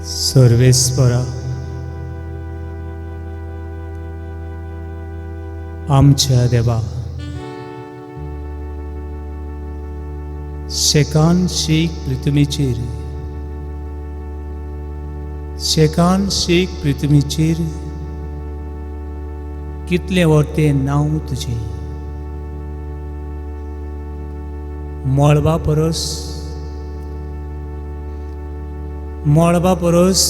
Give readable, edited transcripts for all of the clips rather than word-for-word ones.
सर्वेस्परा आमच्या देवा, शेकान शीक पृथ्वीचेर कितले वर्ते नांव तुझे मळबा परस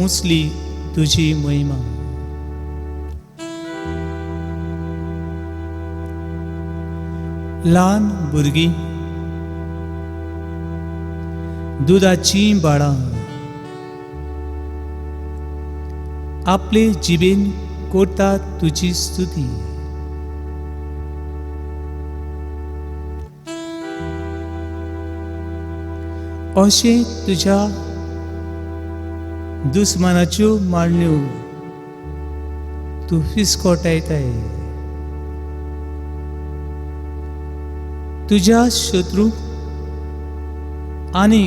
उंचली तुझी महिमा. ल्हान भुरगीं दुधाची बाळां आपले जिबेन करतात तुझी स्तुती. अशें तुझ्या दुस्मानाच्यो मांडण्यो तूं फिसकोटायताय. तुझ्या शत्रूक आनी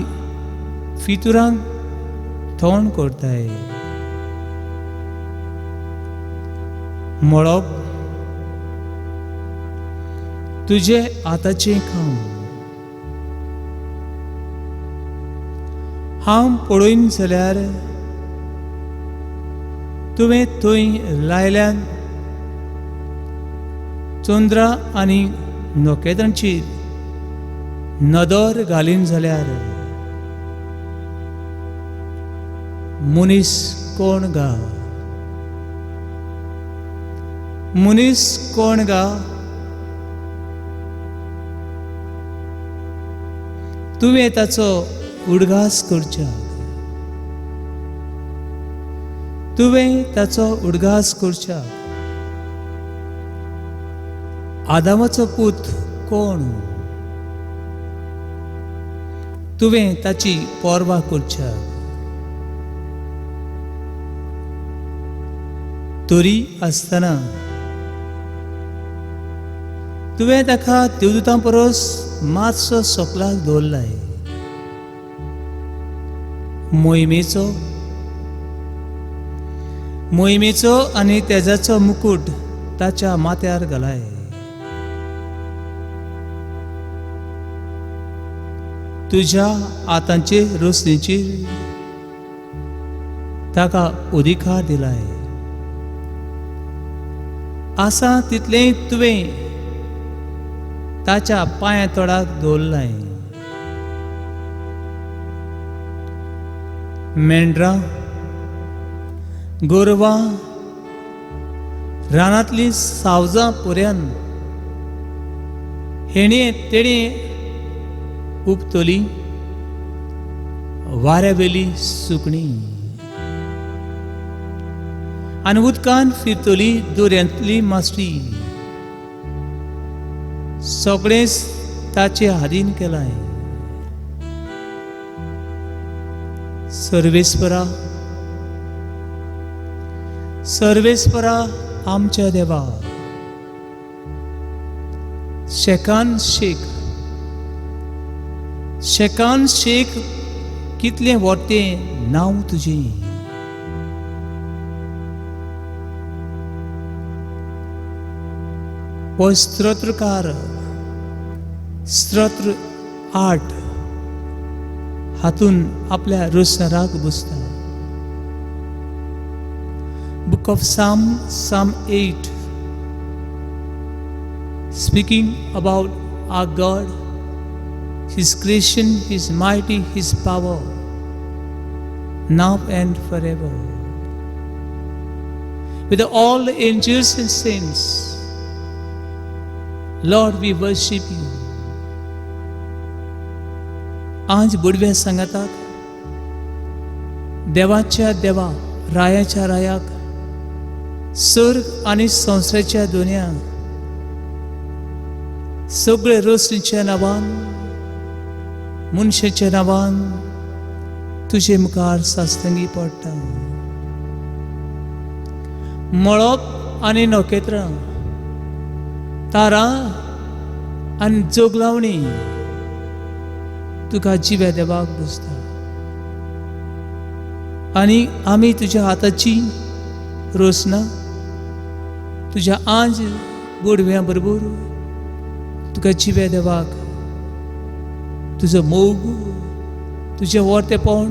फितुरांक थोंड करताय. मळप तुझे हाताचें काम. हांव पळयन जाल्यार तुवें थंय लायल्यान चंद्रा आनी नोकेत्रांचेर नदर घालीन जाल्यार मनीस कोण गा तुवें ताचो उडगास करच्या. आदामाचो पूत कोण तुवें ताची पोरवा करच्या. तरी आसतना तुवें ताका देवदूतां परस मातसो सकलाक दवरलाय. मोहिमेचो आनी तेजाचो मुकुट ताच्या माथ्यार घालाय. तुझ्या हातांचे रोसणेचेर ताका अधिकार दिलाय. आसा तितलें तुवें ताच्या पांया तोडाक दवरलाय. मेंढरां गोरवां रानांतलीं सावजां पर्यंत तेणे उपतली वाऱ्यावेली सुकणीं आनी उदकान फिरतली दोऱ्यांतली मासळी सगळेंच ताचे हातीन केलाय. सर्वेस्परा आमच्या देवा, शेकान शेक कितले वर्ते नांव तुझे. हो स्तोत्रकार स्तोत्र 8 हातून आपल्या रोसराक बसता. Book of Psalm 8 speaking about our God, His creation, His mighty, His power, now and forever. With all the angels and saints, Lord, we worship you. आज बुडव्या सांगातात देवाच्या देवा, रायाच्या रायाक, स्वर्ग आनी संवसाराच्या दोन्याक सगळे रोसणीच्या नांवान मनशाच्या नांवान तुझे मुखार साश्टांगी पडटा. मळप आनी नोकेत्रां, तारा आनी जोगलावणी तुका जिव्या देवाक बुजता. आणि आम्ही तुझ्या हाताची रोसना तुझ्या आंज गोडव्या बरोबर तुका जिव्या देवाक तुझं मोग तुझे वर्तेपण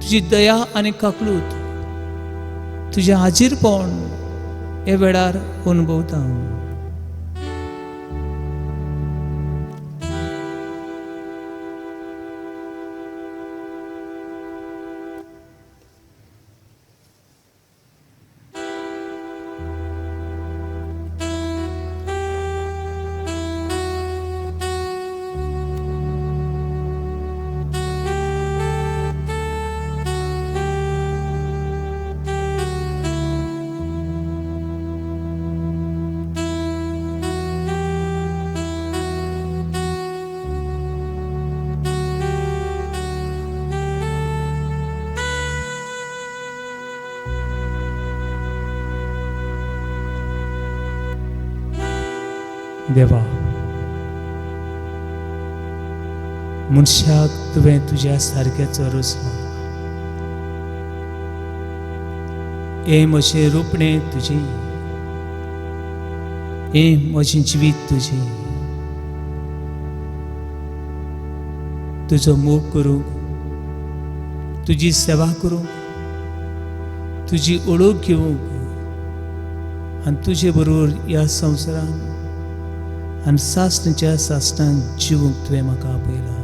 तुझी दया आणि काकलूत तुझे हाजीरपण हे वेळार अनुभवता. देवा, मनशाक तुवें तुज्या सारक्याचो रोसलो. हे म्हजें रोपणें तुजें, हे म्हजें जिवीत तुजें. तुजो मोग करूंक, तुजी सेवा करूंक, तुजी ओळख घेवंक आनी तुजे बरोबर ह्या संवसारांत आनी सासणेच्या सासणान जिवंक तुवें म्हाका आपयला.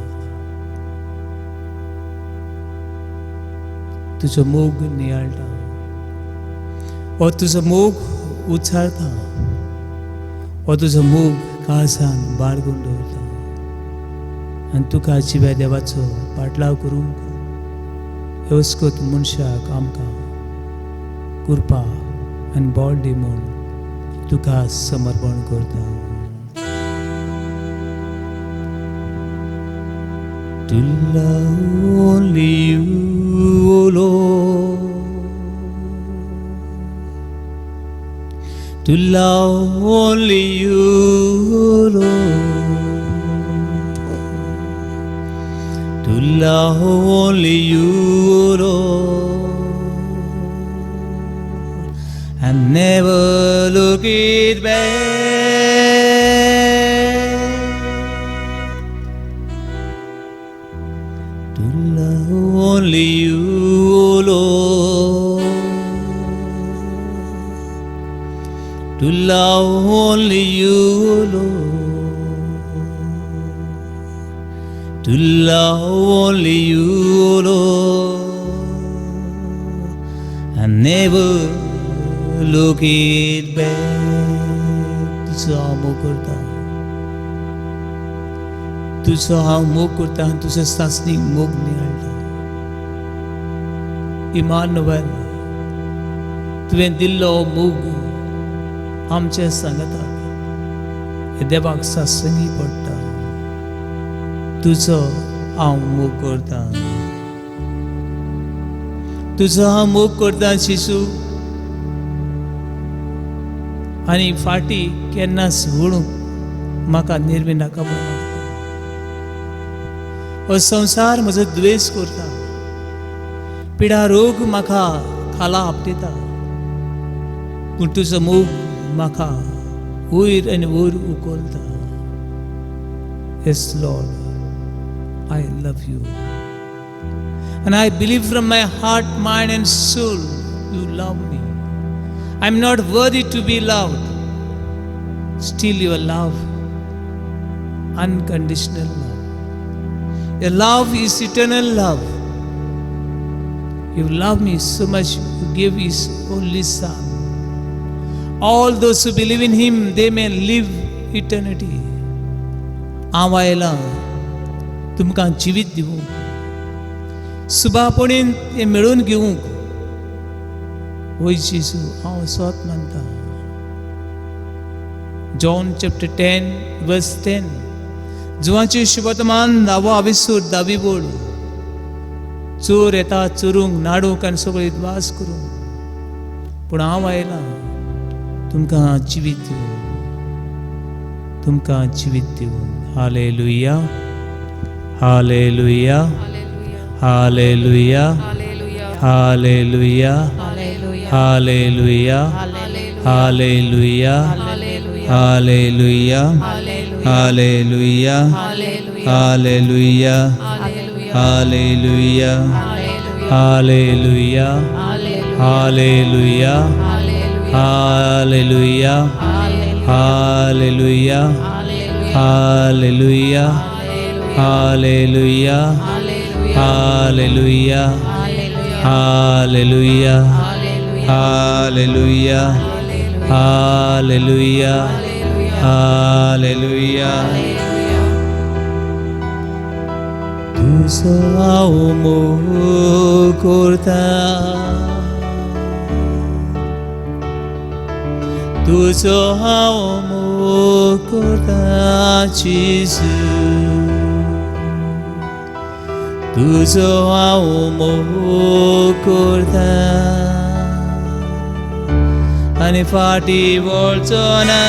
तुजो मोग नियाळटा, हो तुजो मोग उचारता, हो तुजो मोग काळजान बाळगून दवरता. आनी तुका जिव्या देवाचो पाटलाव करूंक येवस्कोत मनशाक आमकां कृपा आनी बळ दी म्हूण तुका समर्पण करता. To love only you, O Lord. To love only you, O Lord. To love only you, O Lord. And never look it back. Only you, O Lord, to love only you, O Lord, to love only you, O Lord, and never look it back. तुझो हांव मोग करता, तुझो हांव मोग करता, तुझो सासणीक मोग नियाळटा. इमानुएल, तुवें दिल्लो मोग आमच्या सांगताक हे देवाक सासंगी पडटा. तुजो हांव मोग करता, तुजो हांव मोग करता शिशू. आनी फाटी केन्नाच वळूंक म्हाका निर्वी नाका म्हणून हो संवसार म्हजो द्वेश करता. पिडा रोग म्हाका खाला आपटिता, पूण तुजो मोग म्हाका वयर आनी वयर उखलता. Yes, Lord, I love you. And I believe from my heart, mind and soul, you love me. I'm not worthy to be loved. Still your love, unconditional love. Your love is eternal love. You love me so much, you gave his only son. All those who believe in him, they may live eternity. हांव आयलां तुमकां जिवीत दिवंक, सुभापणीन तें मेळून घेवंक. वय जेजू, हांव स्वत मानता. John chapter 10 verse 10. जुवांचे शुभवर्तमान 10 विसूर 10 बोड. चोर येता चोरूंक, नाडूंक आनी सगळे वास करूंक, पूण हांव आयलां तुमकां जिवीत दिवंक, तुमकां जिवीत दिवंक. Hallelujah, hallelujah, hallelujah. Hallelujah. Hallelujah. Hallelujah. Hallelujah. Hallelujah. Hallelujah. Hallelujah. Hallelujah. Hallelujah. Hallelujah. Hallelujah. Hallelujah. Hallelujah. Hallelujah. Hallelujah. Hallelujah. Hallelujah. Hallelujah. Tu so aumo corta, tu so aumo corta Jesus, tu so aumo corta, ani fati voltona.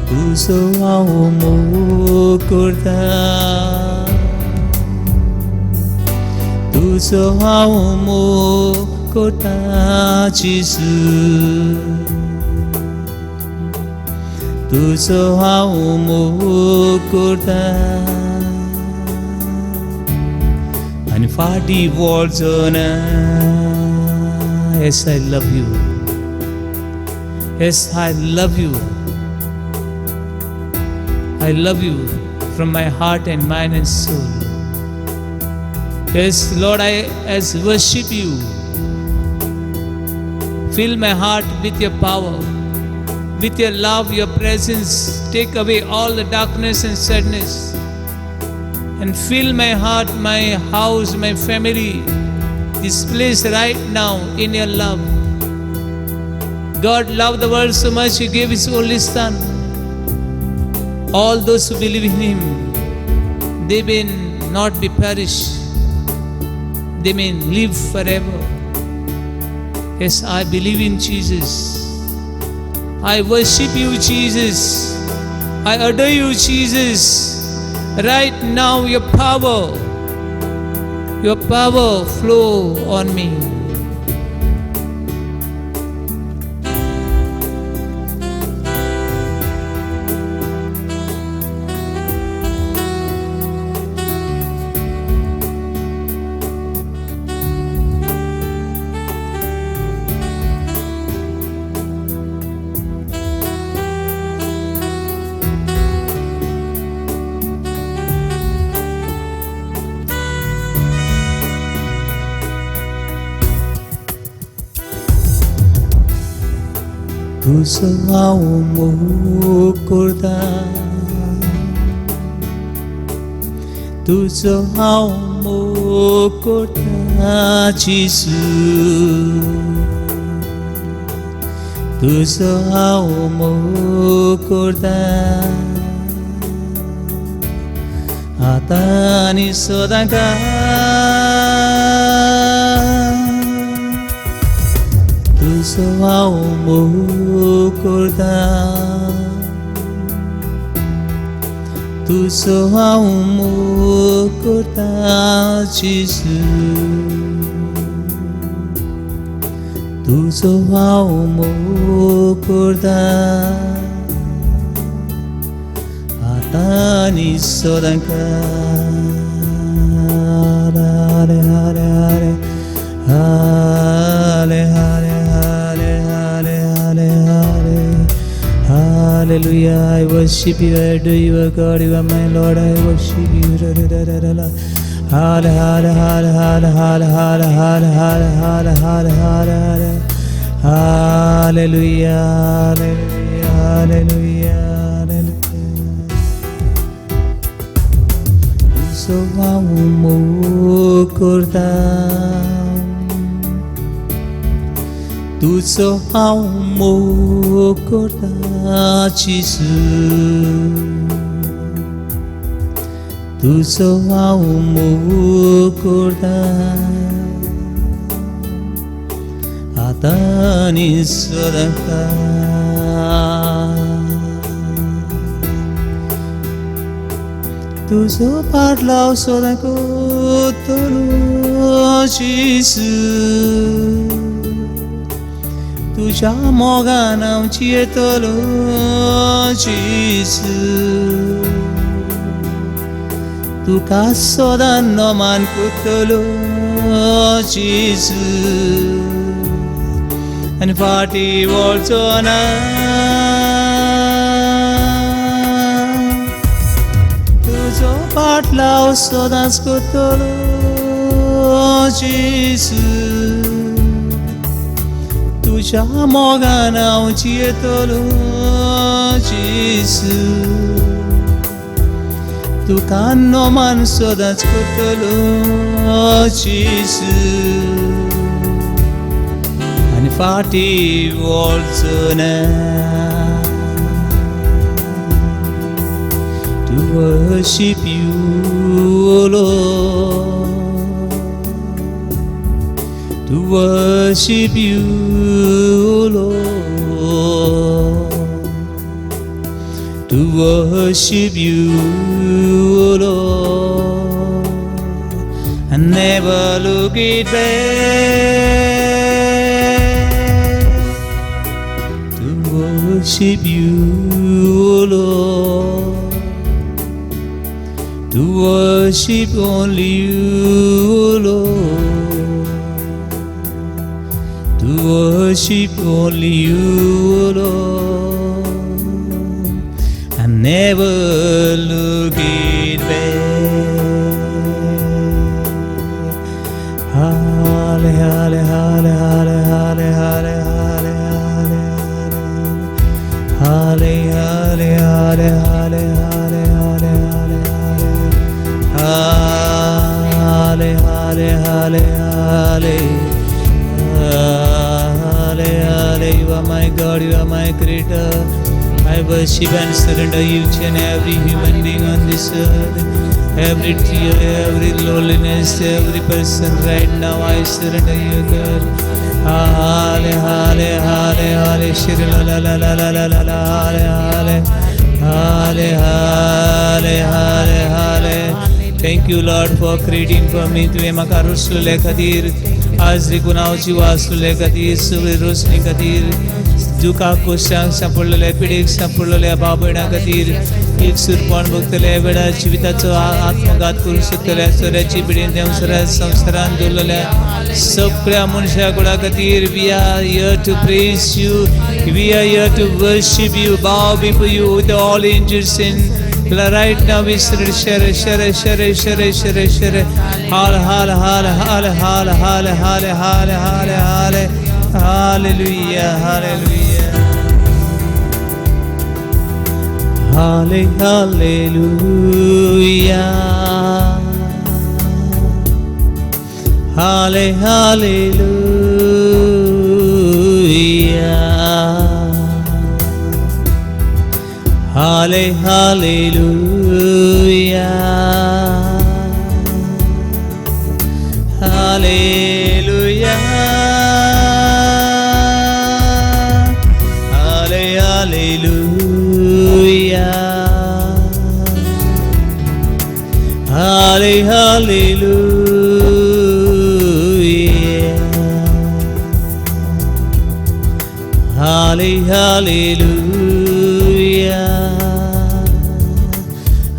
Tu so aumo corta, tu so aumo corta Jesus, tu so aumo corta, and fati voltona. Yes, I love you. Yes, I love you. I love you from my heart and mind and soul. Yes, Lord, I worship you. Fill my heart with your power, with your love, your presence. Take away all the darkness and sadness, and fill my heart, my house, my family, this place right now in your love. God loved the world so much, He gave His only Son. All those who believe in Him, they may not be perished, they may live forever. Yes, I believe in Jesus. I worship you, Jesus. I adore you, Jesus. Right now, your power flow on me. Tu so aumo corta, tu so aumo corta Jesus, tu so aumo corta, atani sodaka. Tu so aumo corta, tu so aumo corta Jesus, tu so aumo corta, atani sodanka. Hare Hare Hare Hare Hare. Hallelujah, I worship you, I adore you, God, you are my Lord, I worship you. Hallelujah, hallelujah, hallelujah. Tu so aumo corta, tu so aumo corta Jesus, tu so aumo corta, atani sodaka. तुझो पाटलाव सोदाको तोलोशीसु तुझ्या मोगान आमची येतलोशीसु तुका सोदान नोमान कोतलोशीसु आनी फाटी वळचो ना तुझो पाटलाव सोदांच कोतलो जेसू तुझ्या मोगान हांव येतलो जेसू तुका नोमान सोदांच कोतलो जेसू आनी फाटी वळचो ना to worship you, O Lord, to worship you, O Lord, to worship you, O Lord, and never look it back, to worship you, O Lord, to worship only you, Lord, to worship only you, Lord, and never look it back. Halle, halle, halle, halle, halle, halle, halle, halle, halle, halle, halle, halle, halle. Halle, halle, halle, halle, halle, halle. You are my God, you are my Creator. I worship and surrender each and every human being on this earth. Every tear, every loneliness, every person right now I surrender you, God. Halle, halle, halle, halle, shri la la la la la la la la, halle, halle, halle, halle, halle, halle. Thank you, Lord, for creating for me. तुवें म्हाका रुसले खातीर, आज गुणांची वाचले खातीर, सगळी रोसणी खातीर, दुखाक कोशांक सांपडलेल्या पिडेक सांपडलेल्या भाव भयणां खातीर, एक सुरपण भोगतल्या वेळा जिविताचो आत्मघात करूं सोदतल्या सोऱ्याची पिडेन देवसऱ्या संवसारान दवरलेल्या सगळ्या मनशां कुळा खातीर we are here to praise you, we are here to worship you, bow before you with all angels in right now. We share hallelujah, hallelujah, hallelujah, hallelujah, Halle, hallelujah, hallelujah, halle, hallelujah, halle, hallelujah, halle, hallelujah,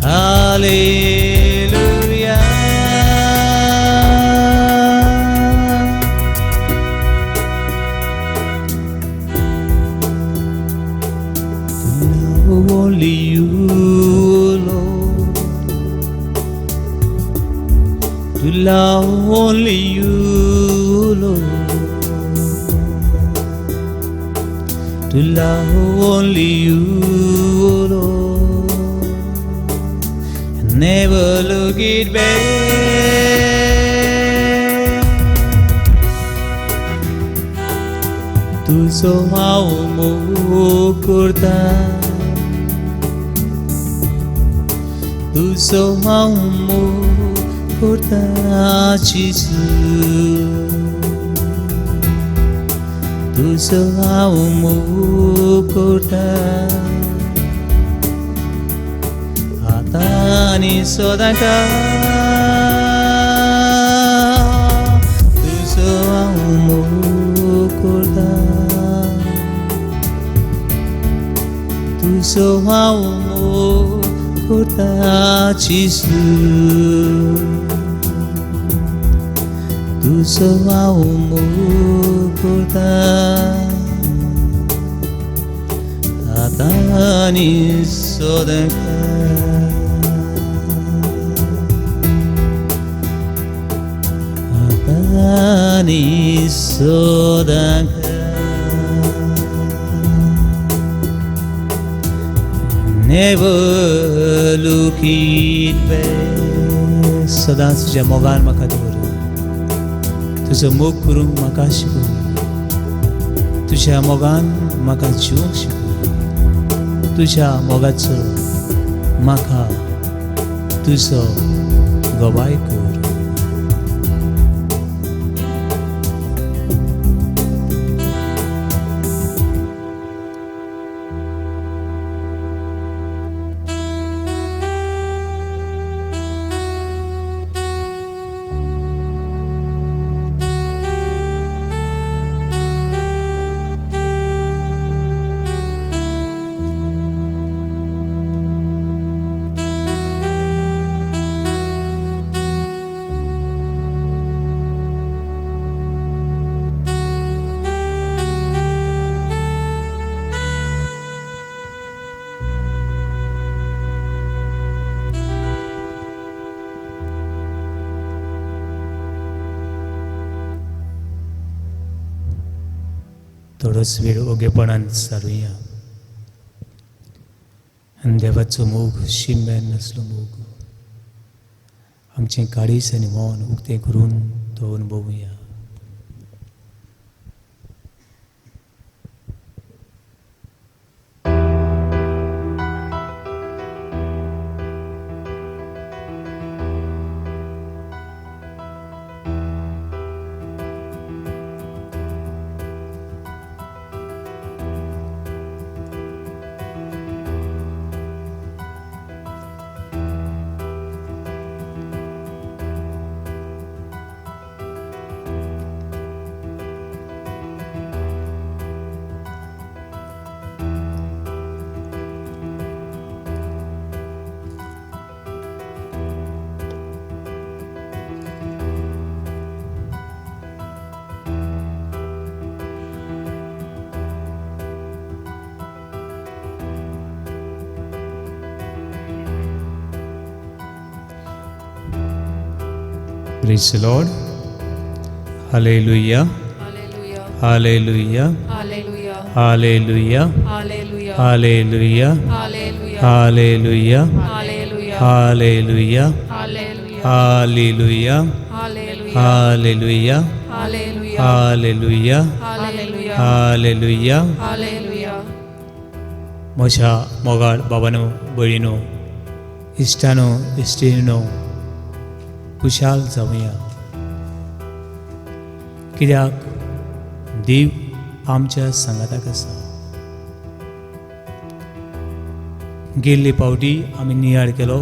hallelujah. To love only you, Lord, to love only you, Lord, to love only you, Lord, and never look it back. तुझो हांव मोग करता, तुझो हांव मोग करता जेजू, तुझो हांव मोग करता. आनी सदांच तुजो हांव मोग करता तुजो हांव मोग करता जेजू तुजो हांव मोग करता आतां आनी सदांच आनी सदांच never looking back सदांच तुज्या मोगान म्हाका दवर तुजो मोग करूंक म्हाका शिकय तुज्या मोगान म्हाका जिवंक शिकय तुज्या मोगाचो म्हाका तुजो गोवाय कर थोडोच वेळ ओगेपणान सारुया आनी देवाचो मोग शिंब्यान नासलो मोग आमचें काळीज आनी मन उक्तें करून तो अनुभवुया Praise the Lord. Hallelujah. Hallelujah. Hallelujah. Hallelujah. Hallelujah. Hallelujah. Hallelujah. Hallelujah. Hallelujah. Hallelujah. Hallelujah. Hallelujah. Hallelujah. Hallelujah. म्हज्या मोगाळ बाबानो भयणीनो इश्टानो इश्टिणीनो खुशाल जावया कित्याक देव आमच्या संगाताक आसा गेल्ले पावटी आमी नियाळ केलो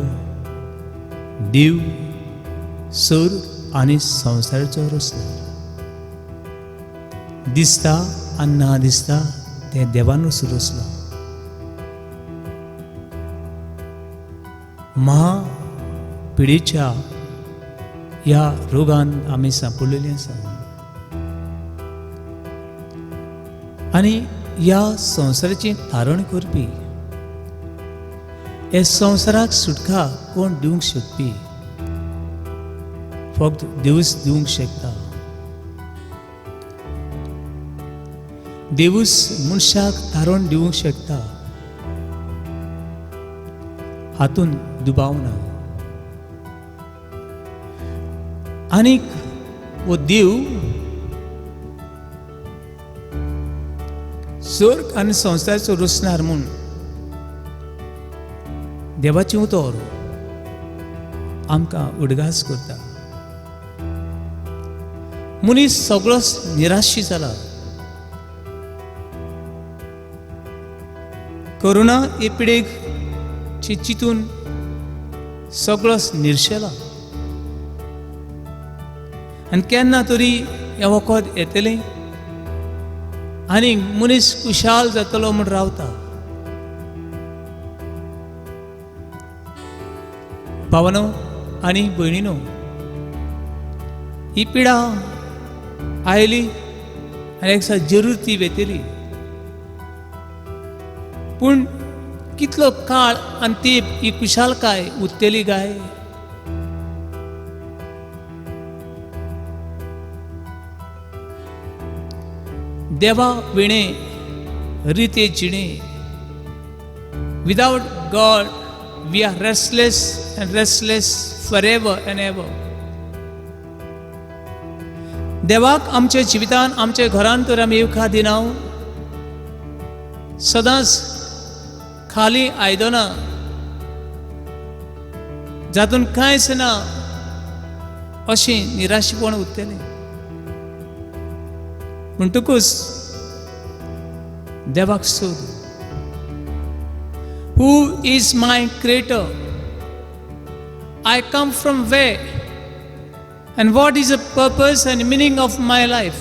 देव सर्ग आनी संवसाराचो रचलो दिसता आनी ना दिसता तें देवानूच रचला महापिडेच्या ह्या रोगान आमी सांपडलेली आसा आनी ह्या संवसाराची तारण करपी हे संवसाराक सुटका कोण दिवंक शकपी फक्त देवूच दिवंक शकता देवूच मनशाक तारण दिवंक शकता हातून दुबाव ना आनीक वो देव स्वर्ग आनी संवसाराचो रचणार म्हूण देवाचें उतर आमकां उडगास करता मनीस सगळोच निराशी जाला कोरोना एपिडेक चिंतून सगळो निर्शेला आनी केन्ना तरी हें वखद येतलें आनी मनीस खुशाल जातलो म्हूण रावता. भावांनो आनी भयणीनो, ही पिडा आयली आनी एक जरूर ती वेतली. पूण कितलो काळ आनी ती ही खुशालकाय उरतली काय? देवा विणे रिते जिणे. Without God we are restless and restless forever and ever. देवाक आमच्या जिवितान आमच्या घरान तर आमी येवकार दिना, सदांच खाली आयदनां जातून कांयच ना अशें निराशेपण उरतलें. म्हणटकूच देवाक सोद. Who is my creator? I come from where? And what is the purpose and meaning of my life?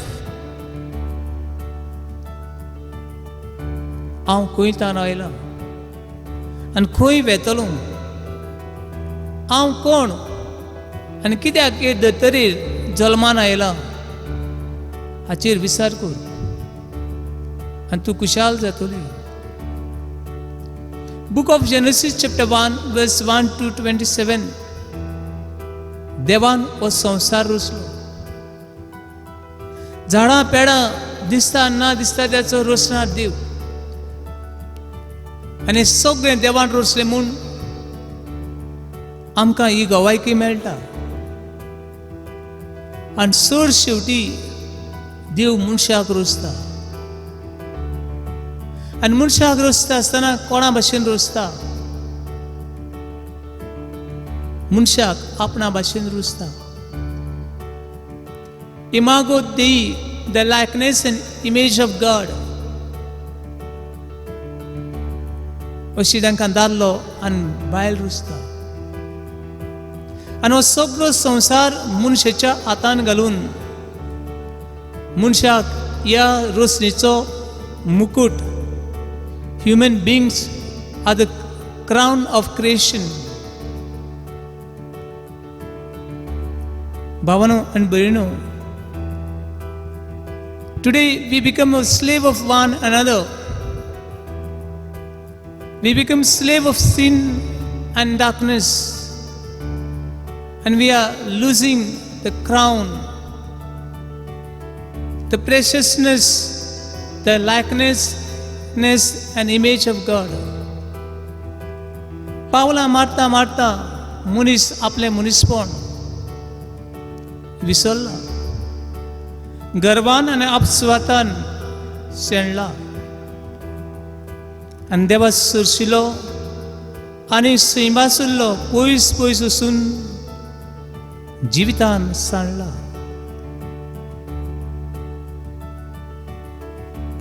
हांव खंयच्यान आयलां आनी खंय वेतलों? हांव कोण आनी कित्याक हे धर्तरेर जल्मान आयलां हाचेर विचार कर आनी तूं खुशाल जातली. Book of Genesis chapter 1 verse 1 to 27. देवान हो संसार रचलो. झाडां पेडां दिसता ना दिसता त्याचो रचणार देव आनी सगळें देवान रचलें म्हूण आमकां ही गवायकी मेळटा. आनी चड शेवटी देव मनशाक रचता आनी मनशाक रचता आसतना कोणा भाशेन रचता? मनशाक आपणा भाशेन रचता. इमागो देई, the likeness and image of God, अशी तांकां दादलो आनी बायल रचता. आनी हो सगळो संवसार मनशाच्या हातान घालून मनशाक ह्या रचनेचो मुकुट, human beings are the crown of creation. भावांनो आनी भयणीनो, today we become a slave of one another. We become slave of sin and darkness, and we are losing the crown, the preciousness, the likeness and image of God. पावलां मारता मारता मनीस आपले मनीसपण विसरला, गर्वान आनी आपस्वातान शेणला आनी देवा सरशिलो आनी सैमासुल्लो पयस पयस वचून जिवितान सांडला.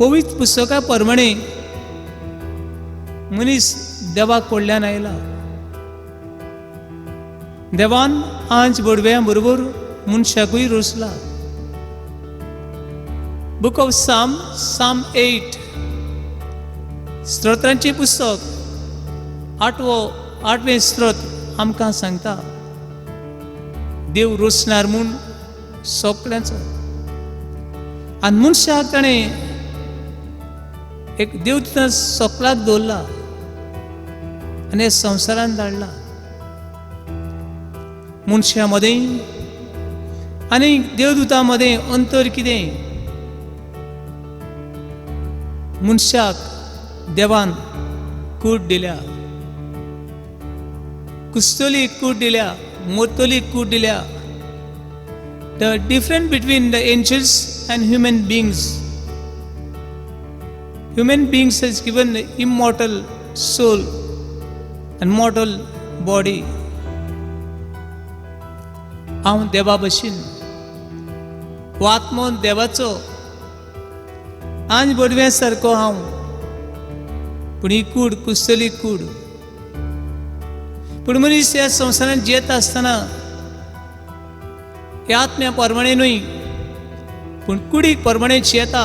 पवित्र पुस्तका प्रमाणे मनीस देवा कडल्यान आयला. देवान आंज बडव्या बरोबर मनशाकूय रचला. बुक ऑफ साम 8, स्तोत्रांचे पुस्तक 8वें स्तोत्र आमकां सांगता देव रचणार म्हूण सगळ्यांचो. आनी मनशाक ताणें एक देवदूतां सकलाक दवरला आनी संवसारान धाडला. मनशा मदें आनी देवदूतां मदें अंतर कितें? मनशाक देवान कूड दिल्या, कुसतली कूड दिल्या, मरतली कूड दिल्या. The difference between the angels and human beings. Human beings has given the immortal soul and mortal body. हांव देवा भशेन हो आत्मो देवाचो आंज बडव्या सारको हांव, पूण ही कूड कुसतली कूड. पूण मनीस ह्या संवसारांत जियेता आसतना हे आत्म्या परमणे न्हय पूण कुडीक परमणे जियेता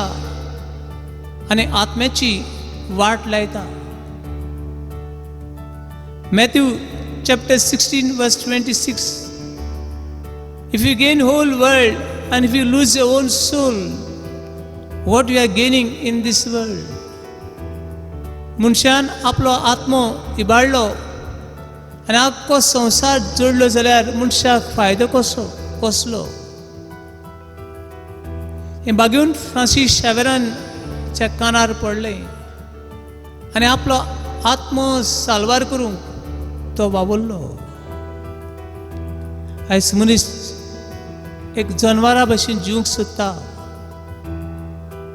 आनी आत्म्याची वाट लायता. Matthew chapter 16 verse 26. If you gain whole world and if you lose your own soul, what you are gaining in this world? मनशान आपलो आत्मो इबाडलो आनी आख्खो संवसार जोडलो जाल्यार मनशाक फायदो कसलो? हे बागेवन फ्रांसीस शावेरानच्या कानार पडलें आनी आपलो आत्मो साल्वार करूंक तो वावुरलो. आयज मनीस एक जनवारा भशेन जिवंक सोदता.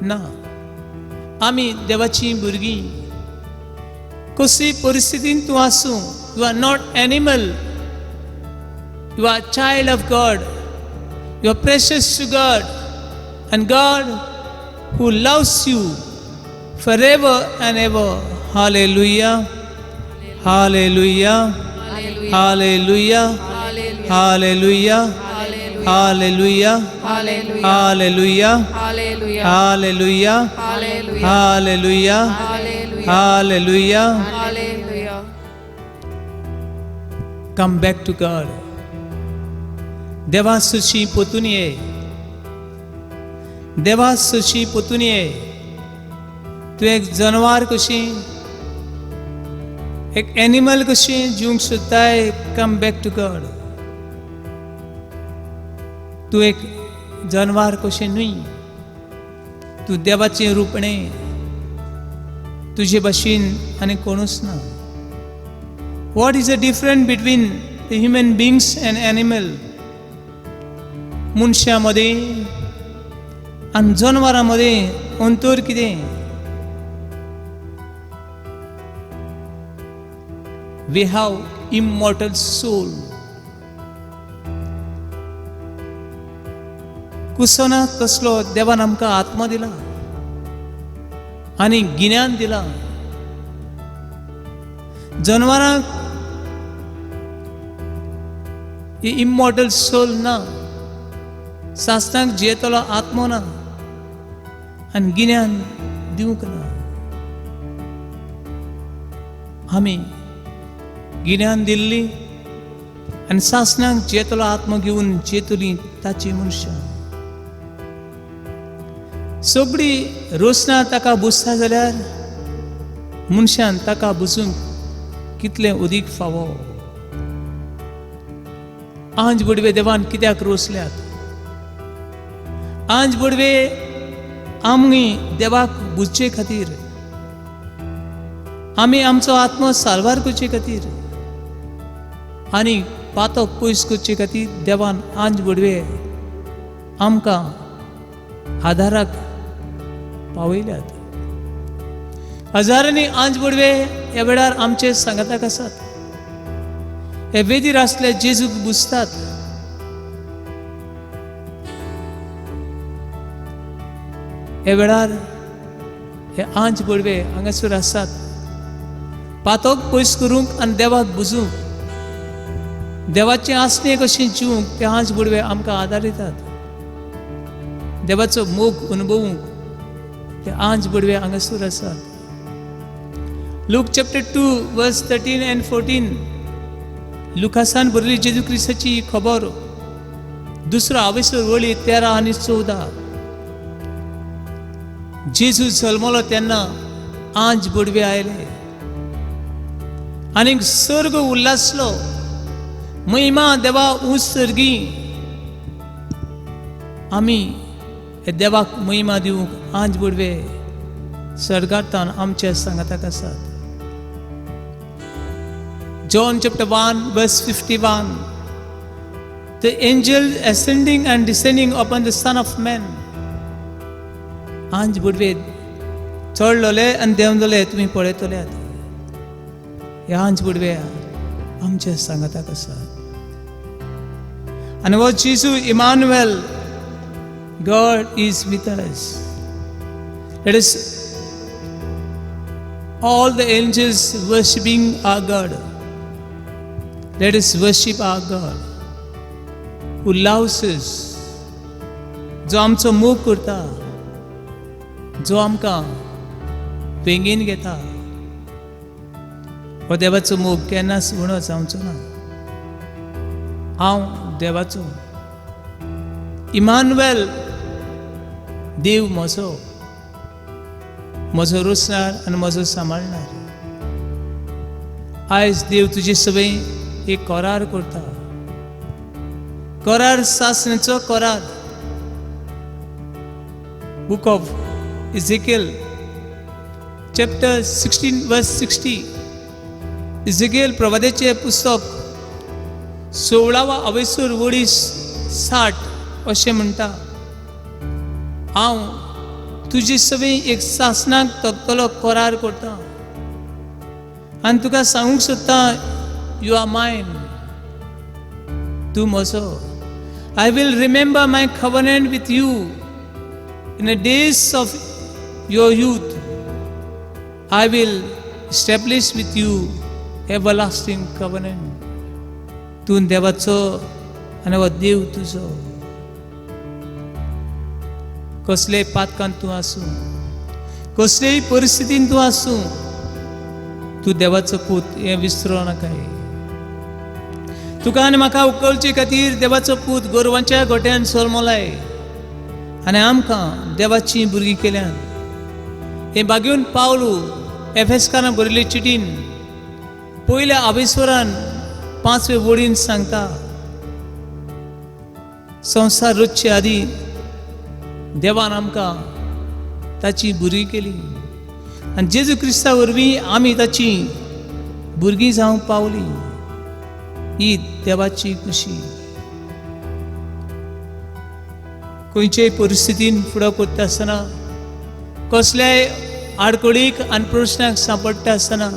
ना, आमी देवाची भुरगीं. कसली परिस्थितीन तूं आसूं, you are not animal, you are child of God, you are precious to God and God who loves you forever and ever. Hallelujah. Hallelujah. Hallelujah. Hallelujah. Hallelujah. Hallelujah. Hallelujah. Hallelujah. Hallelujah. Come back to God. देवा sushi पोतून ये. देवा sushi पोतून ये. तू एक जनवार कशी, एक animal कशी जिवंक सोदताय. Come back to God. तू एक जनवार कशें न्हय, तू देवाचें रूपणें. तुजे भाशेन आनी कोणूच ना. What is the difference between the human बिंग्स end animal? मनशां मदें आनी जनवारां मदें अंतर कितें? We have immortal soul. कुसोना कसलो देवान आमकां आत्मा दिला आनी गिन्यान दिला. जनवारांक ही इमॉर्टल सोल ना. सासणाक जियेतलो आत्मो ना आनी गिन्यान दिवंक ना. आमी गिन्यान दिल्ली आनी सासणाक जियेतलो आत्मो घेवन जियेतली ताची मनशां. सगळी रोसनां ताका बुजता जाल्यार मनशान ताका बुजूंक कितलें उदीक फावो. आंज बुडवे देवान कित्याक रोसल्यात? आंज बुडवे आमी देवाक बुजचे खातीर, आमी आमचो आत्मो साल्वार करचे खातीर आनी पातो पयस करचे खातीर देवान आंज बुडवे आमकां आदाराक पावयल्यात. हजारांनी आंज बुडवे ह्या वेळार आमचे सांगाताक आसात. हे वेदीर आसले जेजूक बुजतात. हे वेळार हे आंज बुडवे हांगासर आसात. पातोक पयस करूंक आनी देवाक बुजूंक, देवाचें आसणे कशें जिवंक ते आंज बुडवे आमकां आदार दितात. देवाचो मोग अनुभवूंक ते आंज बुडवे हांगासर आसात. लूक चॅप्टर 2 वर्स 13 and 14. लुकासान बरयल्ली जेजू क्रिस्ताची खबर. दुसरो आवेसर वळी 13 आनी 14. जेजू जल्मलो तेन्ना आंज बुडवे आयले आनी सर्ग उल्लासलो. महिमा देवा उंच सर्गी. आमी हे देवाक महिमा दिवंक आंज बुडवे सर्गांतान आमच्या सांगाताक आसात. John chapter 1 verse 51. The angel ascending and descending upon the Son of Man. आंज बुडवे चडलोले आनी देंवलोले तुमी पळयतल्यात. हे आंज बुडवे आमच्या सांगाताक आसात. आनी हो जेजू Emmanuel, God is with us. Let us all the angels worshiping our God. Let us worship our God who loves us, जो आमचो मोग करता, जो आमकां वेंगेन घेता. हो देवाचो मोग केन्नाच उणो जावचो ना. हांव देवाचो इमानुएल, देव म्हजो रोसणार आनी म्हजो सांबाळणार. आयज देव तुजे सवय एक करार करता. करार सासणेचो करार. बुक ऑफ इझेकिएल चॅप्टर 16 वर्स 60. इझेकिएल प्रवादेचे पुस्तक 16वा अवेसूर वडी 60 अशें म्हणटा, हांव तुजी सवय एक सासणाक तगतलो करार करता आनी तुका सांगूंक सोदता, यू आर मायन, तूं म्हजो. I will remember my कव्हनंट with you in the days of your youth. I will establish with you everlasting कव्हनंट. तूं देवाचो आनी हो देव तुजो. कसलेय पातकांत तूं आसूं, कसलेय परिस्थितीन तूं आसूं, तूं देवाचो पूत हें विसरो नाकाय. तुका आनी म्हाका उखलचे खातीर देवाचो पूत गोरवांच्या गोट्यान जल्मलाय आनी आमकां देवाचीं भुरगीं केल्यात. हें बागेवन पावलू एफेसकारांक बरयल्ले चिटीन पयल्या अवेसरान 5वे वडीन सांगता, संवसार रचचे आदी देवान आमकां ताची भुरगीं केली आनी जेजू क्रिस्ता वरवीं आमी ताची भुरगीं जावंक पावली. ही देवाची खुशी. खंयच्याय परिस्थितीन फुडो करता आसतना, कसल्याय आडखळीक आनी प्रश्नाक सांपडटा आसतना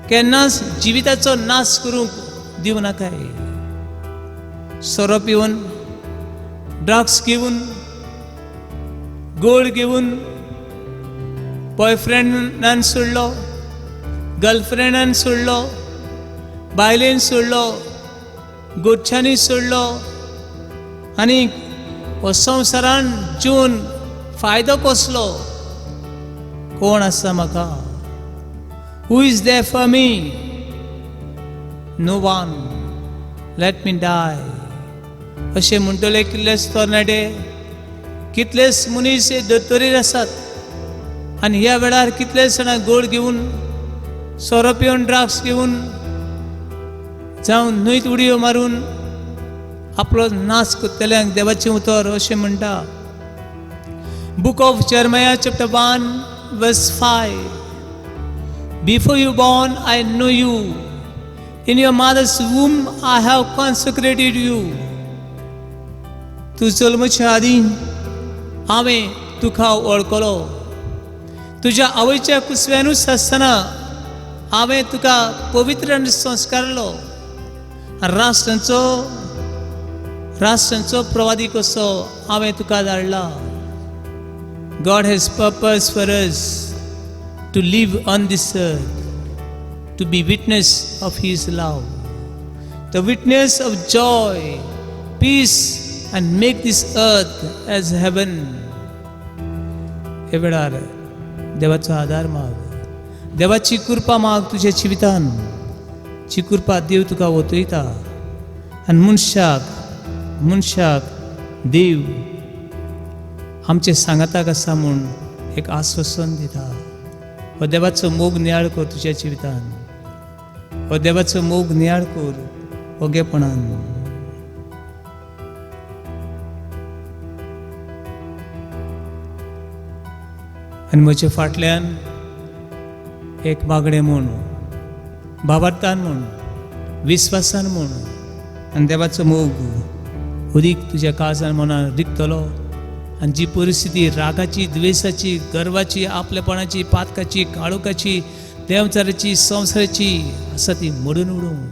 केन्नाच जिविताचो नाश करूंक दिवं नाकाय. सोरो पिवन, ड्रग्स घेवन, गोड घेवन, बॉयफ्रेंडान सोडलो, गर्लफ्रेंडान सोडलो, बायलेन सोडलो, गोडच्यांनी सोडलो आनी हो संवसारान जिवन फायदो कसलो? कोण आसा म्हाका? Who is there for me? No one. Let me die. अशें म्हणटले कितलेच तरणाटे, कितलेच मनीस हे दोतोरीर आसात आनी ह्या वेळार कितलेच जाणां गोड घेवन, सोरो पिवन, ड्रग्स घेवन जावन न्हंयत उडयो मारून आपलो नाश करतल्यांक देवाचें उतर अशें म्हणटा. बुक ऑफ जर्मया चॅप्टर 1 वर्स 5. Before you born, I know you. In your mother's womb, I have consecrated you. तूं जल्मच्या आदी हांवें तुका वळखलो. तुज्या आवयच्या कुसव्यानूच आसतना हांवें तुका पवित्र आनी संस्कारलो. राष्ट्रांचो प्रवादी कसो हांवें तुका धाडला. God has purpose for us to live on this earth, to be witness of His love, the witness of joy, peace, and make this earth as heaven. हे वेळार देवाचो आदार माग, देवाची कृपा माग तुज्या जिवितान. ची कृपा देव तुका वतयता आनी मनशाक देव आमचे सांगाताक आसा म्हूण एक आश्वासन दिता. हो देवाचो मोग नियाळ कर तुज्या जिवितान. हो देवाचो मोग नियाळ कर ओगेपणान. आनी म्हजे फाटल्यान एक मागणें म्हूण, भावार्थान म्हूण, विस्वासान म्हूण आनी देवाचो मोग उदीक तुज्या काळजान मनान रिगतलो. आनी जी परिस्थिती रागाची, द्वेशाची, गर्वाची, आपलेपणाची, पातकाची, काळोखाची, देवचाराची, संवसाराची आसा ती मोडून उडोवं.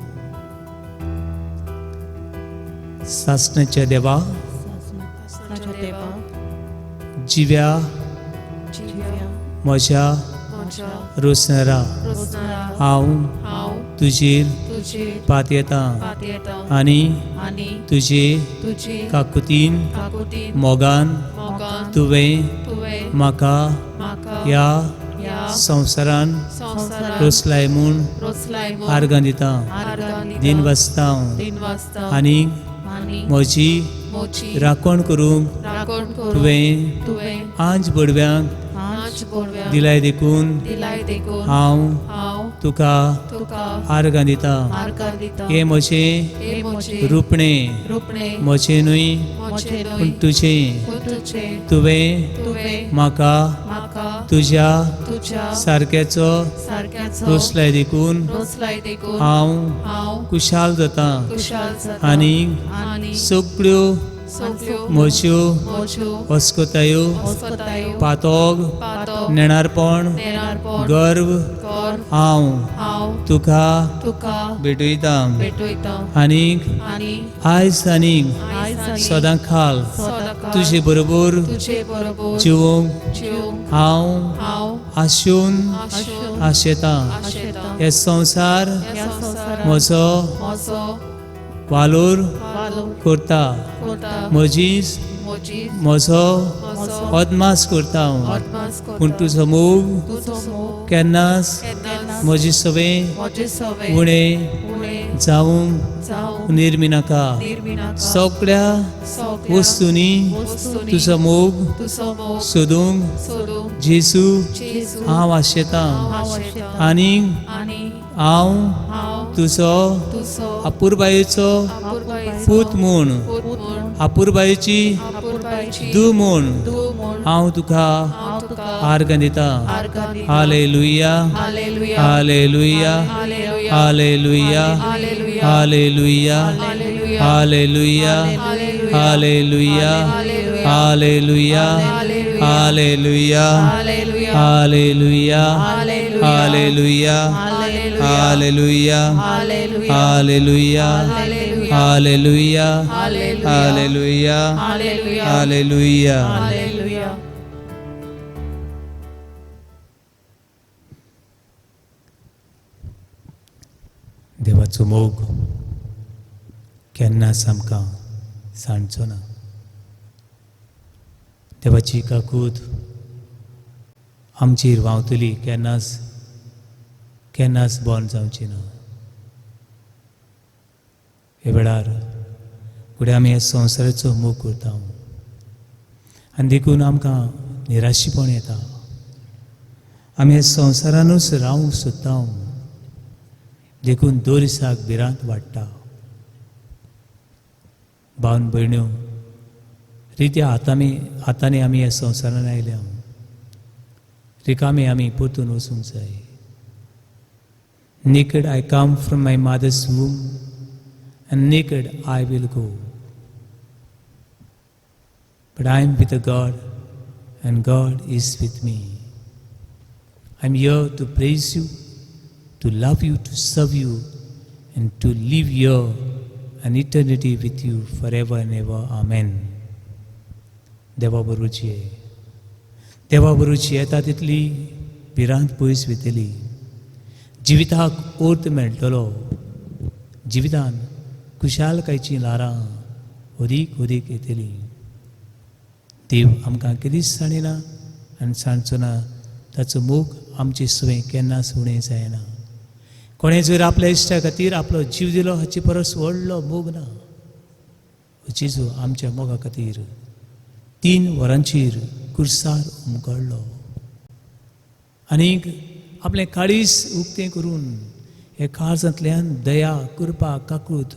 सासणाच्या देवा, जिव्या म्हज्या रोसणारा हांव तुजेर पातयेतां आनी तुजे काकुतीन मोगान तुवें म्हाका ह्या संवसारान रोसलाय म्हूण आर्गां दिता दिन वाचता आनी म्हजी राखण करूंक तुवें आंज बडव्यांक दिलाय देखून हांव तुका आर्गां दिता हे म्हजें रुपणें म्हजें न्हय पूण तुजें तुवें म्हाका तुज्या सारक्याचो रोसलाय देखून हांव कुशाल जाता आनी सगळ्यो म्हज्यो अस्कोतायो पातोग नेणारपण गर्व हांव तुका भेटयता आनीक आयज आनीक सदां खाल तुजे बरोबर जिवोंक हांव आशून आशेता हे संवसार म्हजो वालोर करता म्हजो अदमास करता पूण तुजो मोग केन्नाच म्हजी सवय उणें जावंक निर्मिनाका सगळ्या वस्तूंनी तुजो मोग सोदूंक जेजू हांव आशेता आनी हांव तुजो अपुरबायेचो पूत म्हूण अपुरबायेची धू म्हूण हांव तुका आर्गां दिता hallelujah hallelujah hallelujah hallelujah hallelujah hallelujah hallelujah hallelujah hallelujah hallelujah hallelujah hallelujah hallelujah hallelujah hallelujah देवाचो मोग केन्नाच आमकां सांडचो ना देवाची काकूट आमचेर व्हांवतली केन्नाच बंद जावची ना हे वेळार फुडें आमी ह्या संवसाराचो मोग करता आनी देखून आमकां निराशीपण येता आमी ह्या संवसारानूच रावंक सोदता देखून दर दिसाक भिरांत वाडटा भावन भयण्यो रित्या हातांनी आमी ह्या संवसारान आयल्या रिकामे आमी परतून वचूंक जाय Naked I come from my mother's womb, and naked I will go. But I am with a God, and God is with me. I am here to praise you, to love you, to serve you, and to live here an eternity with you forever and ever. Amen. देवा बरोची येता तितली भिरांत पयस वयतली जिविताक अर्थ मेळटलो जिवितान खुशालकायची ल्हारां अदीक येतली देव आमकां केदीच सांडिना आनी सांडचो ना ताचो मोग आमचे सवय केन्नाच उणें जायना कोणें जर आपल्या इश्टा खातीर आपलो जीव दिलो हाचे परस व्हडलो मोग ना जेजू आमच्या मोगा खातीर 3 वरांचेर कुर्सार उमगडलो आनीक आपलें काळीज उक्तें करून हे काळजांतल्यान दया कृपा काकूट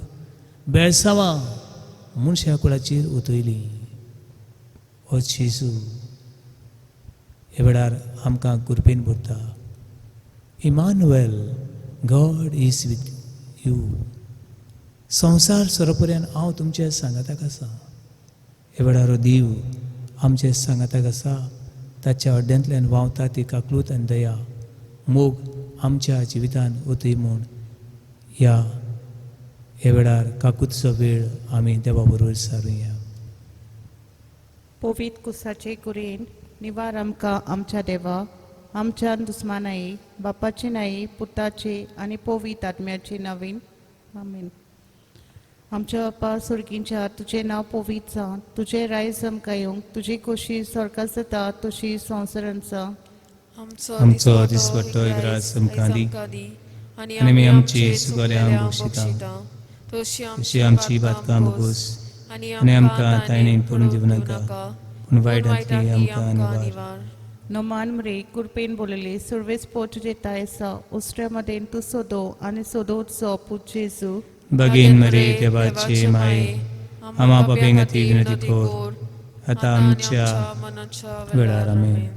बेळसांवां मनशा कुळाचेर ओतयली हो जेजू हे वेळार आमकां कृपेन भरता Emmanuel God is with you संवसार सरो पर्यंत हांव तुमच्या सांगाताक आसा हे वेळार देव आमचे सांगाताक आसा ताच्या अड्ड्यांतल्यान व्हांवता ती काकूट आनी दया मोग आमच्या जिवितान वतय म्हूण हे वेळार काकूतचो वेळ आमी देवा बरोबर सारुया पवित्र कुसाचे कुरेन निवार आमकां आमच्या देवा आमच्या दुस्मानाई बापाचे नाही पुताचे आणि पवित्र आत्म्याचे नवीन आमीन. आमच्या बापा सुर्गींच्या तुझे नाव पवित्र जावं, तुझे राय जमका येवंक, तुझी खोशी स्वर्गात जाता तशी संवसारांत जावं. आमचो दिसपट्टो इब्राज समकादी आनी आमी आमची सुगोऱ्यांक भोगशिता तशी तशी आमची बातकां भोगोस आनी आनी आमकां तायणेन पडून दिवं नाका पूण वायटांतली आमकां निवार. नोमान मरे कुरपेन बोलले सुरवेस पोट जेता ऐसा उस्ट्यामध्ये तू सोदो आणि सोदोचो पूत जेजू. बगेन मरे देवाचे माये आमा बाबेंग अति विनती कोर आता आमच्या वेळार आमेन.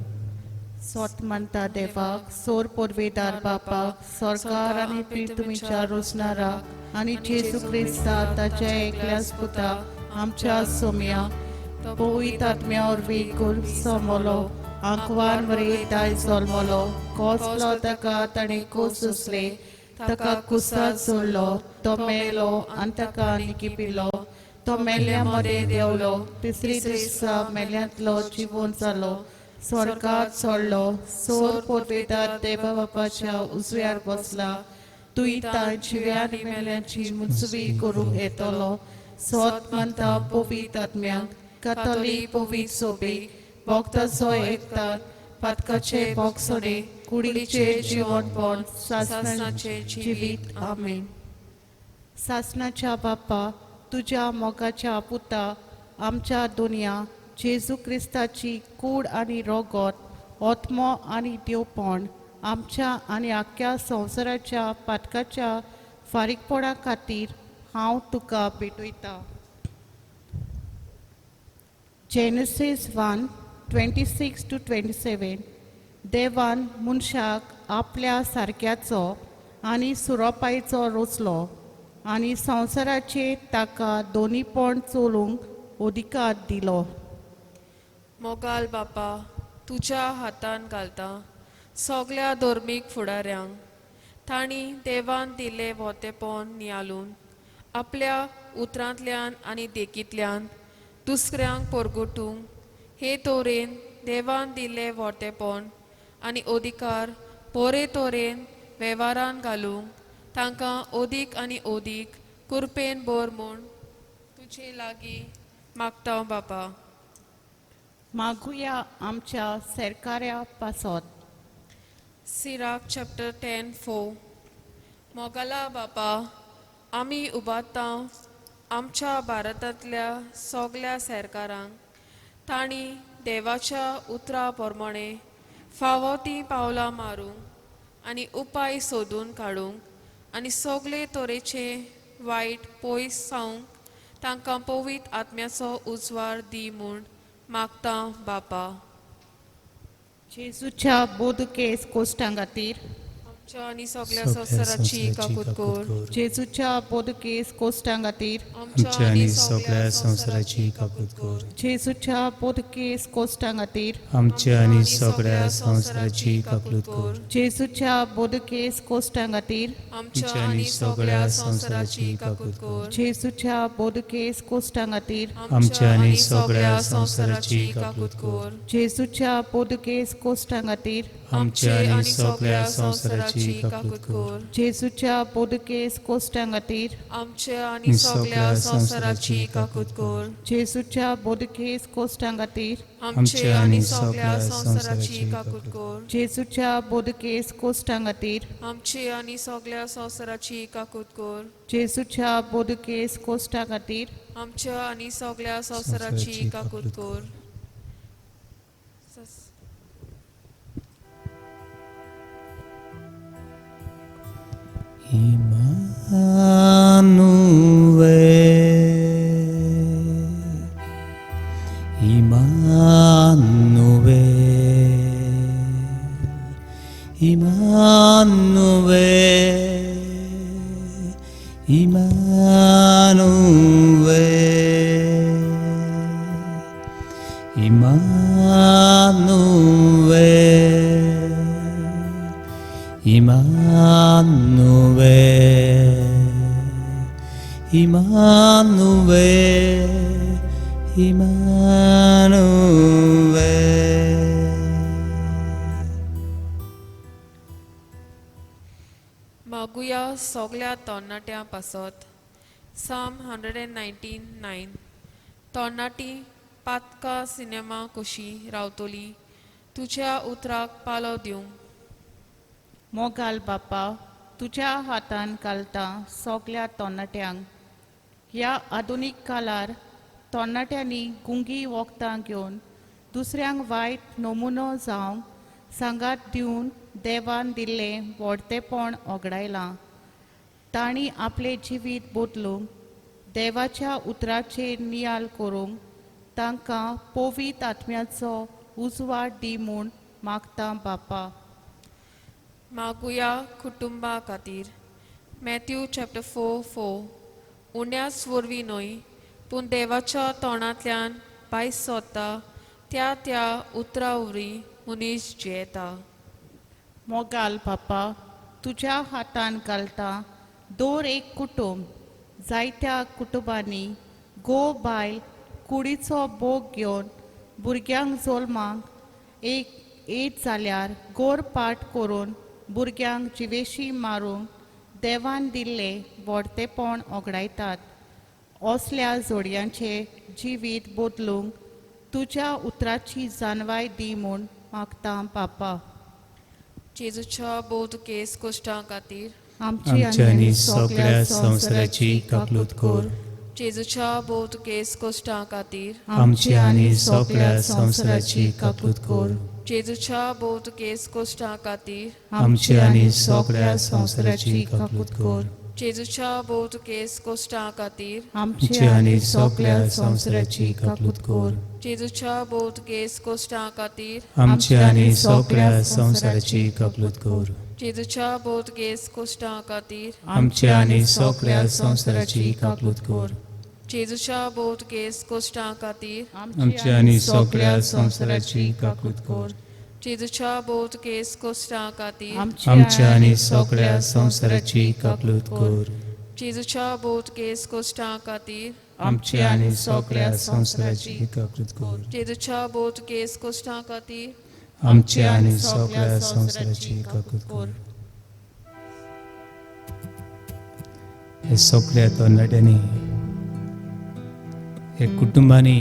स्वत म्हणता देवाक सोर पोरवेदार बापाक सरकार आणि प्रितुमीच्या रोसणारा आणि जेजू क्रिस्ता ताच्या एकल्याच पुता आमच्या सोम्या पवित्र आत्म्यावर वेगून समोलो आंकवान मरे दाय जल्मलो कोसलो ताका ताणे कोस उचले ताका कुसात जोडलो तो मेलो आनी ताका निकिपिलो तो मेल्या मध्ये देवलो तिसरी दिसा मेल्यांतलो जिवून जालो स्वर्गात सोडलो सोर पोरवेदार देवा बापाच्या उजव्यार बसला तुयता जिव्या आनी मेल्यांची मुनसुबी करूंक येतलो. स्वत म्हणता पवित्र आत्म्याक कातोलीक पवित्र सोबीक भक्ताचो एकतात पातकाचे भोगसणे कुडीचे जिवनपण सासणाचे जिवीत आमेन. सासणाच्या बापा तुझ्या मोगाच्या पुता आमच्या दुनिया जेजू क्रिस्ताची कूड आणि रोगोत ओत्मो आणि देवपण आमच्या आणि आख्या संवसाराच्या पातकाच्या फारीकपणा खातीर हांव तुका भेटयता. Genesis 1:26-27 देवान मनशाक आपल्या सारक्याचो आनी सुरोपायेचो रोचलो आनी संवसाराचे ताका दोनीपण चलोवंक अधिकार दिलो. मोगाल बापा तुज्या हातान घालता सगल्या धर्मीक फुडाऱ्यांक तांणी देवान दिले वतेपण नियालून आपल्या उतरांतल्यान आनी देखींतल्यान दुसऱ्यांक परगटूंक हे तोरेन देवान दिले वतेपण आनी अधिकार बरे तोरेन वेव्हारान घालूंक तांकां ओदीक आनी ओदीक कुरपेन बोर म्हूण तुजे लागीं मागता बापा. मागुया आमच्या सरकाऱ्या पासत. सिराक चॅप्टर 10:4 मोगाला बापा आमी उबारता आमच्या भारतांतल्या सगल्या सरकारांक तांणी देवाच्या उतरा प्रमाणे फावो ती पावलां मारूंक आनी उपाय सोदून काडूंक आनी सगळे तरेचे वायट पयस जावंक तांकां पवित्र आत्म्याचो उजवाड दी म्हूण मागता बापा. जेजूच्या बोदकेस कोश्टां खातीर आमच्या आनी सगल्या संवसाराची काकूट कोर. जेजूच्या बोदकेस कोश्टां खातीर आमच्या आनी सगळ्या संवसाराची काकूट कोर. जेजूच्या बोदकेस कोश्टां खातीर आमच्या आनी सगळ्या संवसाराची काकूट कोर. जेजूच्या बोदकेस कोश्टां खातीर आमच्या आनी सगळ्या संवसाराची काकूट कोर. जेजूच्या बोदकेस कोश्टां खातीर आमच्या आनी सगळ्या संवसाराची काकूट कोर. जेजूच्या बोदकेस कोश्टां खातीर आमच्या आनी सगळ्या संवसाराची काकूट कोर. जेजूच्या बोदकेस कोश्टां खातीर आमच्या आनी सगळ्या संवसाराची काकूट कोर. जेजूच्या बोदकेस कोश्टां खातीर आमचे आनी सगळ्या संवसाराची काकूट कोर. जेजूच्या बोदकेस कोश्टां खातीर आमचे आनी सगळ्या संवसाराची काकूट कोर. जेजूच्या बोदकेस कोश्टां खातीर आमच्या आनी सगळ्या संवसाराची काकूट कोर. मागुया सगल्या तरणाट्यां पासत साम 119:9 तरणाटी पातका सिनेमा कशी रावतली तुझ्या उतराक पालो दिवंक मोगाल बापा तुज्या हातान घालता सगल्या तरणाट्यांक ह्या आधुनीक काळार तरणाट्यांनी गुंगी वखदां घेवन दुसऱ्यांक वायट नमुनो जावंक सांगात दिवन देवान दिल्लें व्हडतेपण ओगडायलां तांणी आपले जिवीत बदलूंक देवाच्या उतराचेर नियाल करूंक तांकां पवित्र आत्म्याचो उजवाड दी म्हूण मागता बापा मागुया कुटुंबा खातीर मॅथ्यू चॅप्टर 4:4 उण्या स्वरवी न्हय पूण देवाच्या तोंडांतल्यान भायर सरता त्या उतरा उरी मनीस जियेता मोगाल बापा तुज्या हातान घालता दर एक कुटुंब जायत्या कुटुंबांनी गो बायल कुडीचो बोग घेवन भुरग्यांक जल्माक एक जाल्यार गोर पाठ करून भुरग्यांक जिवेशी मारूंक देवान दिल्ले व्हडतेपण ओगडायतात असल्या जोडयांचे जिवीत बदलूंक तुज्या उतराची जानवाय दी म्हूण मागता बापा जेजूच्या बोध केस कश्टां खातीर आमची आनी सगळ्या संवसाराची काकलूत कोर जेजूच्या बोध केस कश्टां खातीर आमची आनी सगळ्या संवसाराची काकलूत कोर जेजूच्या बोध केस कश्टां खातीर आमची आनी सगळ्या संवसाराची काकलूत कोर जेजूच्या बोध केस कश्टां खातीर आमची आनी सगळ्या संवसाराची काकलूत कोर जेजूच्या बोध केस कश्टां खातीर आमची आनी सगळ्या संवसाराची काकलूत कोर जेजूच्या बोध केस कश्टां खातीर आमची आनी सगळ्या संवसाराची काकलूत कोर जेजूच्या बोध केस कश्टां खातीर आमची आनी सगळ्या संवसाराची काकलूत कोर जेजूच्या बोध केस कश्टां खातीर आमची आनी सगळ्या संवसाराची काकलूत कोर जेजूच्या बोध केस कश्टां खातीर आमची आनी सगळ्या संवसाराची काकलूत कोर जेजूच्या बोध केस कश्टां खातीर आमची आनी सगळ्या संवसाराची काकलूत कोर हे सगळ्या तरणाट्यांनी हे कुटुंबांनी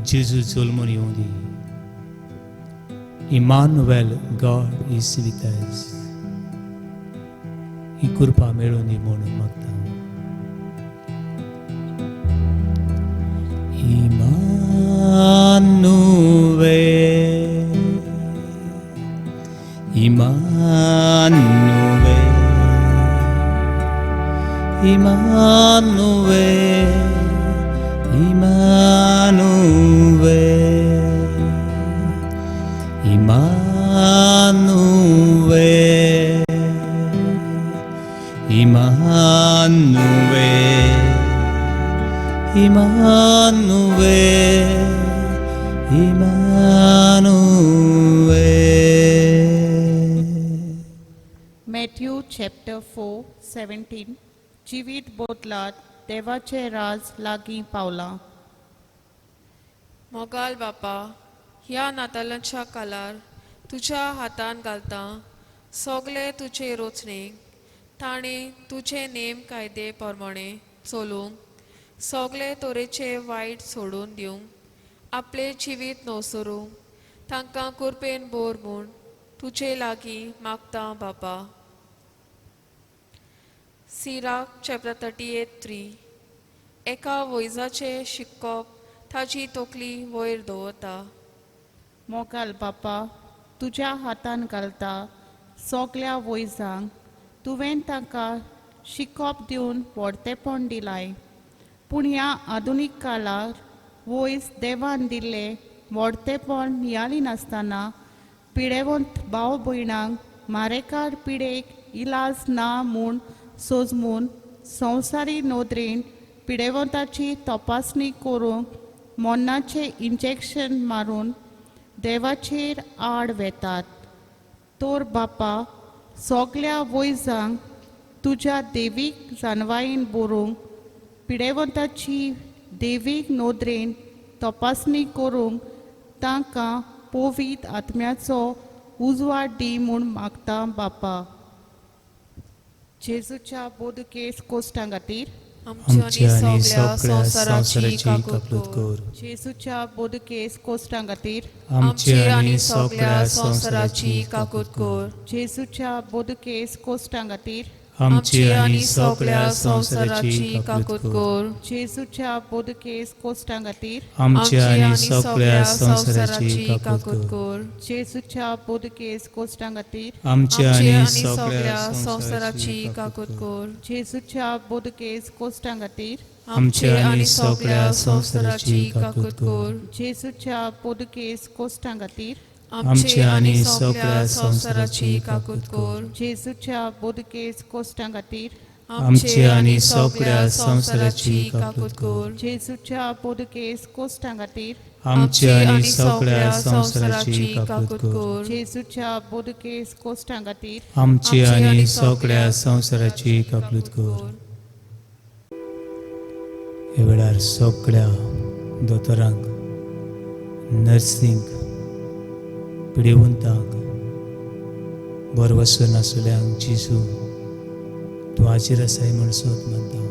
जेजू जल्मून येवं दी Emmanuel, God is with us. ही कृपा मेळून दी म्हणून मागता मॅथ्यू चॅप्टर 4:17 जिवीत बदलात देवाचे राज लागीं पावला मोगाल बापा ह्या नातालांच्या काळार तुज्या हातान घालता सगळे तुजे रोचणेक ताणें तुजे नेम कायदे प्रमाणे चलूंक सगळे तोरेचे वायट सोडून दिवंक आपले जिवीत नवसरूंक तांकां कुरपेन बोर म्हूण तुजे लागीं मागता बापा सिराक चॅप्टर 38:3 एका वैजाचे शिक्कोप ताची तोकली वयर दवरता मोगाल बापा तुज्या हातान घालता सगल्या वैजांक तुवें तांकां शिकोप दिवन व्हडतेपण दिलाय पूण ह्या आधुनीक काळार वयस देवान दिल्ले व्हडतेपण नियाली नासतना पिडेवंत भाव भयणांक मारेकार पिडेक इलाज ना म्हूण सोजमून संवसारी नोदरेन पिडेवंताची तपासणी करूंक मोन्नाचे इंजेक्शन मारून देवाचेर आड वेतात तोर बापा सगल्या वैजांक तुज्या देवीक जानवायेन बरोवंक पिडेवंताची देवीक नोदरेन तपासणी करूंक तांकां पवित्र आत्म्याचो उजवाड दी म्हूण मागता बापा जेजूच्या बोदकेस कोश्टां खातीर आमची आणि सगळ्या संवसाराची काकूत कर. जेजूच्या बोदकेस कोश्टां खातीर आमची आणि सगळ्या संवसाराची काकूत कर. जेजूच्या बोदकेस कोश्टां खातीर आमची आणि सगळ्या संवसाराची काकूत कर. जेजूच्या बोदकेस कोश्टां खातीर आमची आणि सगळ्या संवसाराची काकूत कर. जेजूच्या बोदकेस कोश्टां खातीर आमची आणि आणि सगळ्या सगळ्या संवसाराची काकूत कर. जेजूच्या बोदकेस कोश्टां खातीर आमची आणि सगळ्या संवसाराची काकूत कर. जेजूच्या बोदकेस कोश्टां खातीर आमची आणि सगळ्या संवसाराची काकूत कर. जेजूच्या बोदकेस कोश्टां खातीर आमची आणि सगळ्या संवसाराची काकूत कर. जेजूच्या बोदकेस कोश्टां खातीर आमची आणि सगळ्या संवसाराची काकूत कर. जेजूच्या बोदकेस कोश्टां खातीर आमची आणि सगळ्या संवसाराची काकूत कर. हे वेळार सगळ्या दोतोरांक, नर्सिंक, पिडेवंतांक, बरो वचून आसुल्यांक जेजू तूं हाजीर आसाय म्हण सोद म्हणटा.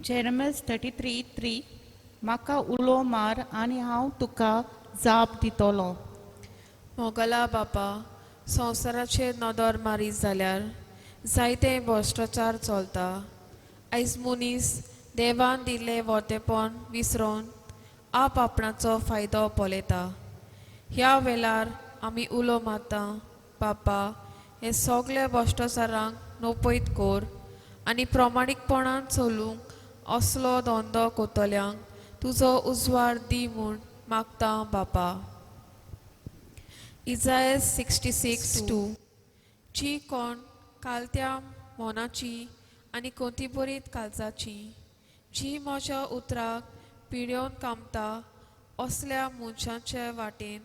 जेरेमियास 33:3 म्हाका उलो मार आनी हांव तुका जाप दितलो. मोगला बापा, संवसाराचेर नदर मारीत जाल्यार जायते भ्रश्टाचार चलता. आयज मनीस देवान दिल्लें वर्तेपण विसरून आप आपणाचो फायदो पळयता. ह्या वेळार आमी उलो मारता, बापा, हे सगळे भ्रश्टाचारांक नोपयत कोर आनी प्रामाणीकपणान चलूंक असलो धंदो कोतल्यांक तुजो उजवाड दी म्हूण मागता बापा. इजायास 66:2 जी कोण कालत्या मोनाची आनी कोंतीबरीत काळजाची, जी म्हज्या उतराक पिड्योन कामता, असल्या मनशांचे वाटेन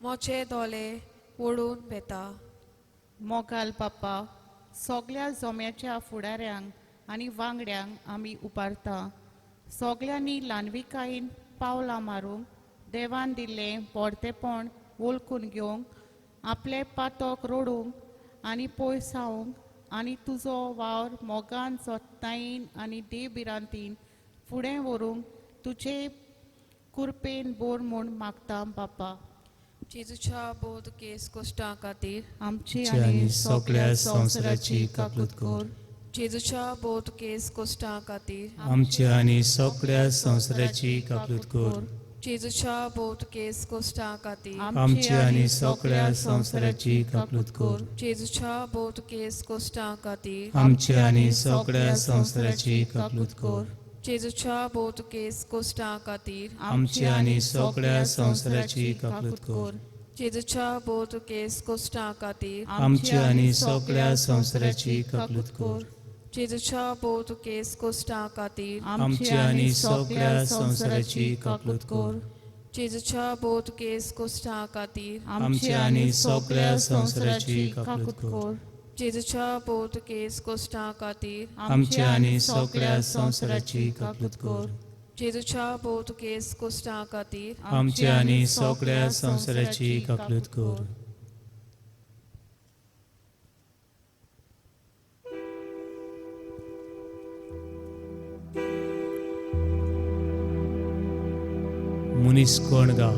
म्हजे दोळे ओडून बेता. मोगाल बापा, सगळ्या जोम्याच्या फुडाऱ्यांक आनी वांगड्यांक आमी उबारता. सगळ्यांनी ल्हानविकायेन पावलां मारूंक, देवान दिल्लें पोरतेपण वळखून घेवंक, आपले पातोक रोडूंक आनी पयसावंक आनी तुजो वावर मोगान जोत्तायेन आनी देबिरांतीन फुडें व्हरूंक तुजे कुरपेन बोर म्हूण मागता बापा. जेजूच्या बोध केस कोश्टां खातीर आमची आनी सगळ्या संवसाराची काकूत कर. जेजूच्या बोध केस कोश्टां खातीर आमची आनी सगळ्या संवसाराची काकूत कर. जेजूच्या बोध केस कोश्टां खातीर आमची आनी सगळ्या संवसाराची काकूत कर. जेजूच्या बोध केस कोश्टां खातीर आमची आनी सगळ्या संवसाराची काकूत कर. जेजूच्या बोध केस कोश्टां खातीर आमची आनी सगळ्या संवसाराची काकूत कर. जेजूच्या बोध केस कोश्टां खातीर आमची आनी सगळ्या संवसाराची काकूत कर. जेजूच्या बोध केस कोश्टां खातीर आमची आनी सगळ्या संवसाराची काकूत कर. जेजूच्या बोध केस कोश्टां खातीर आमची आनी सगळ्या संवसाराची काकूत कर. जेजूच्या बोध केस कोश्टां खातीर आमची आनी सगळ्या संवसाराची काकूत कर. जेजूच्या बोध केस कोश्टां खातीर आमची आनी सगळ्या संवसाराची काकूत कर. मनीस कोण गा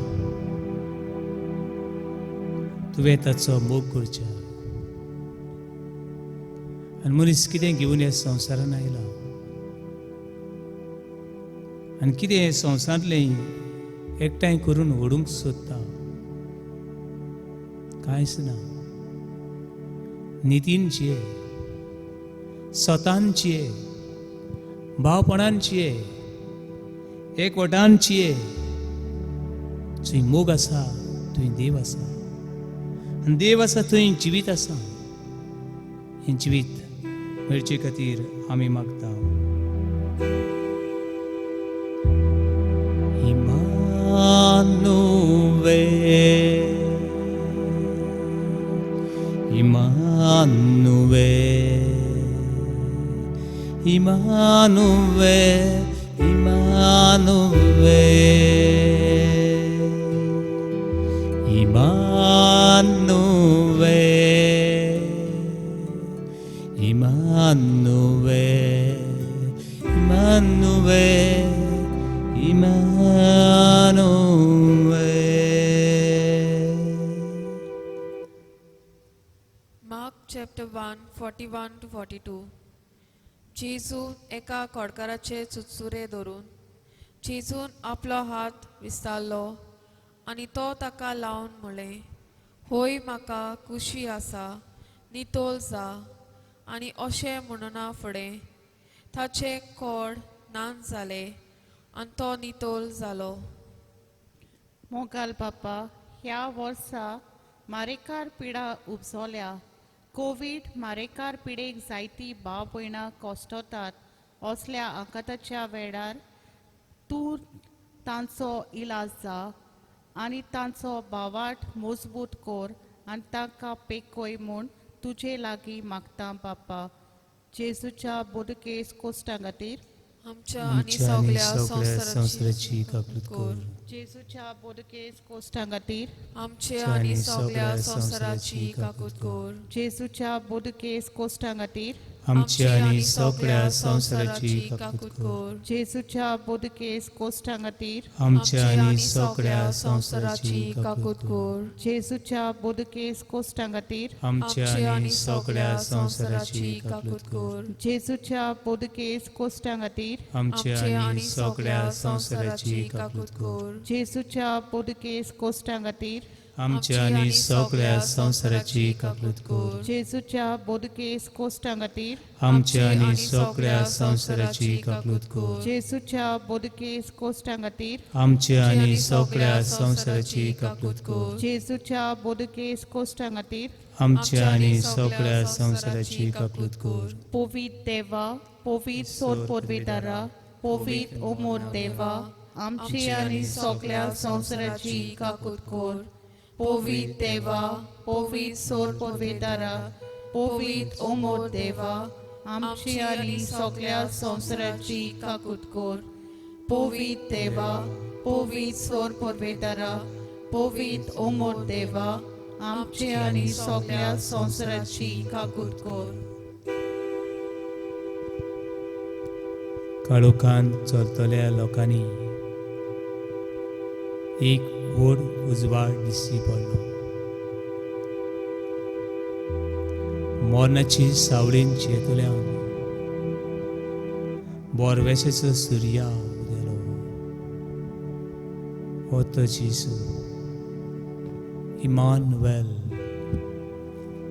तुवें ताचो मोग करचो. आनी मनीस कितें घेवन ह्या संवसारान आयला आनी कितें हे संवसारांतलें एकठांय करून व्हडूंक सोदता, कांयच ना. नितीनची स्वतांची भावपणांची एकवटांची थंय मोग आसा, थंय देव आसा, आनी देव आसा थंय जिवीत आसा. हें जिवीत मेळचे खातीर आमी मागता. Immanuel, Immanuel, Immanuel, Immanuel, Immanuel, Immanuel, Immanuel. Mark chapter 1, 41 to 42. जेजू एका कोडकाराचे चुचुरे धरून जेजून आपलो हात विस्तारलो आनी तो ताका लावन म्हळें, होय म्हाका कुशी आसा, नितोल जा. आनी अशें म्हणना फुडें ताचे कोड नान जाले आनी तो नितोल जालो. मोगाल बापा, ह्या वर्सा मारेकार पिडा उपजोल्या. कोविड मारेकार पिडेक जायती भाव भयणां कोश्टतात. असल्या आघाताच्या वेळार तूं तांचो इलाज जा आनी तांचो भावाट मजबूत कोर आनी तांकां पेकोय म्हूण तुजे लागीं मागता बापा. जेजूच्या बोडकेस कोश्टां खातीर आमच्या आनी सगळ्या संवसाराची काकूत कर. जेजूच्या बोडकेस कोश्टां खातीर आमच्या आनी सगळ्या संवसाराची काकूत कर. जेजूच्या बोडकेस कोश्टां खातीर आमच्या आनी सगळ्या संवसाराची काकूत कर. जेजूच्या बोडकेस कोश्टां खातीर आमच्या आनी सगळ्या संवसाराची काकूत कर. जेजूच्या बोडकेस कोश्टां खातीर आमच्या आनी सगळ्या संवसाराची काकूत कर. जेजूच्या बोडकेस कोश्टां खातीर आमच्या आनी सगळ्या संवसाराची काकूत कर. जेजूच्या बोडकेस कोश्टां खातीर आमच्या आनी सगळ्या संवसाराची काकूत कर. जेजूच्या बोडकेस कोश्टां खातीर आमच्या आनी सगळ्या संवसाराची काकूत कर. जेजूच्या बोडकेस कोश्टां खातीर आमच्या आनी सगळ्या संवसाराची काकूत कर. जेजूच्या बोडकेस कोश्टां खातीर आमच्या आनी सगळ्या संवसाराची काकूत कर. पवित देवा, पवित सोर पोरवेदारा, पवित ओमोर देवा, आमची आनी सगळ्या संवसाराची काकूत कर. पवित देवा, पवित सोर पोरवेदारा, पवित ओमोर देवा, आमची आनी सगळ्या संवसाराची काकूत कर. पवित देवा, पवित सोर पोरवेदारा, पवित ओमोर देवा, आमची आनी सगळ्या संवसाराची काकूत कर. काळोखांत चलतल्या लोकांनी एक व्हड उजवाड दिसची पडलो. मोर्नाची सावळीन चेतुल्यान बोरवेसेचो सुर्या उदेलो. हो तो जेजू इमानुएल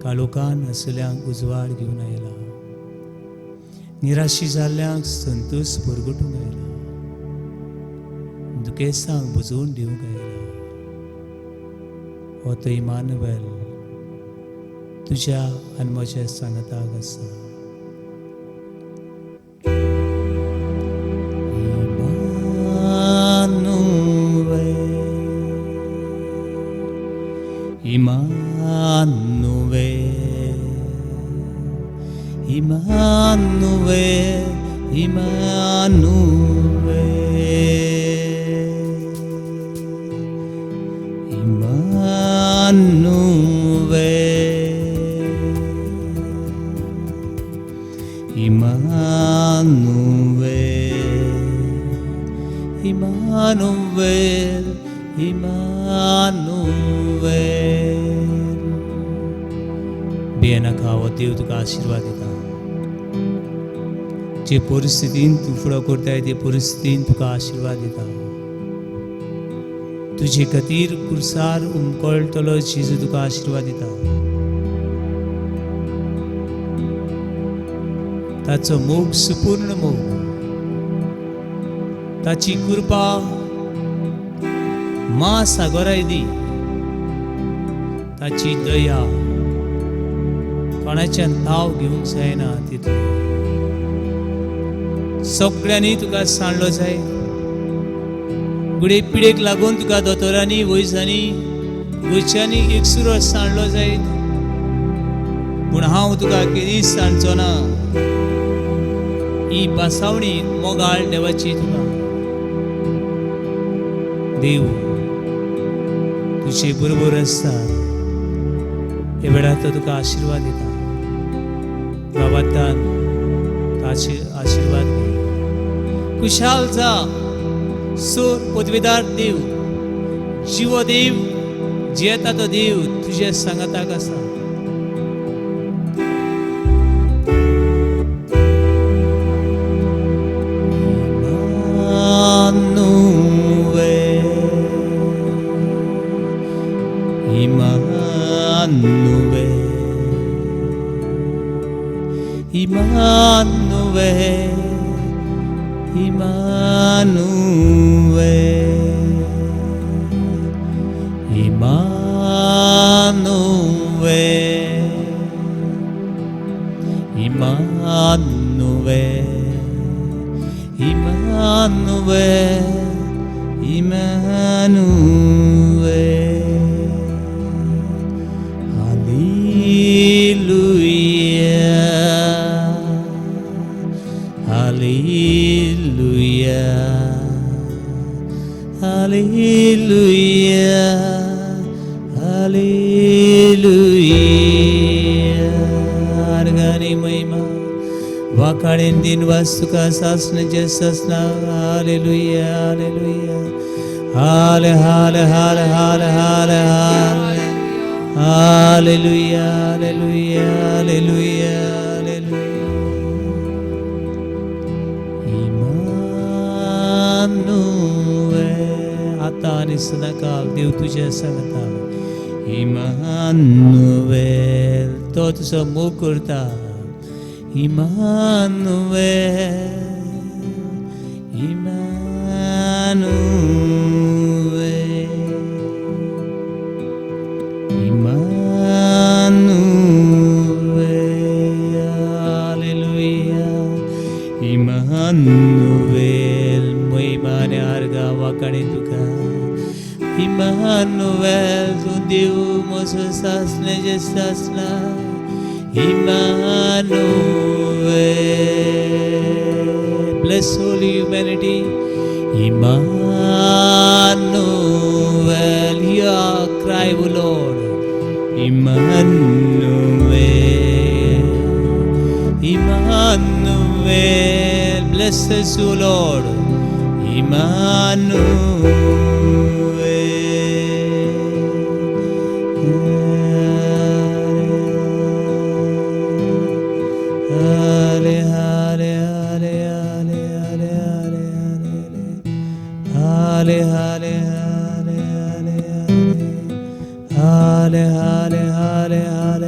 काळोखान असल्यांक उजवाड घेवन आयला. निराशी जाल्ल्यांक संतोश परगटूंक आयला. दुखेसांक बुजोवन दिवंक आयला. हो तो इमानुएल तुज्या आनी म्हज्या सांगाताक आसा. Immanuel, Immanuel, Immanuel, Immanuel, Immanuel, Immanuel, Immanuel. बेनाका हो देव तुका आशीर्वाद दिता. जे परिस्थितीन तूं फुडो करताय ते परिस्थितीन तुका आशीर्वाद दिता. तुजे खातीर कुर्सार उमकळटलो जेजू तुका आशीर्वाद दिता. ताचो मोग सुपूर्ण मोग, ताची कृपा महासागरा येदी, ताची दया कोणाच्या नाव घेवंक जायना तितून सगळ्यांनी तुका सांडलो जाय. गुडे पिडेक लागून तुका दोतोरांनी वैजांनी गोंयच्यांनी एकसुरो सांडलो जायत, पूण हांव तुका केदीच सांडचो ना. ही बासावणी मोगाळ देवाची तुका. देव तुजे बरोबर आसता. हे वेळार तो तुका आशिर्वाद दिता. बाबातान ताचे आशिर्वाद घे. खुशाल जा. सोर पदवीदार देव, जीव देव, जियेता तो देव तुझे सांगाताक आसा. वाकाडेन दिन वास्तुका सासने जसना. हालेलुया हालेलुया हाले हाले हाले हाले हाले हाले hallelujah hallelujah hallelujah hallelujah. Emmanuel. आता आणि सदाकाळ देव तुझ्या सांगता. इमानुएल. तो तुझा मोग करता. Immanuel, Immanuel, Immanuel, Hallelujah, Immanuel, महिमाने आर्गा वाकाणे तुका. Immanuel, तू देव मोसो सासने जे सासना. Immanuel, bless holy humanity. Immanuel, hear our cry, O Lord. Immanuel, Immanuel, bless us, O Lord. Immanuel. Hale hale hale hale hale hale hale hale hale.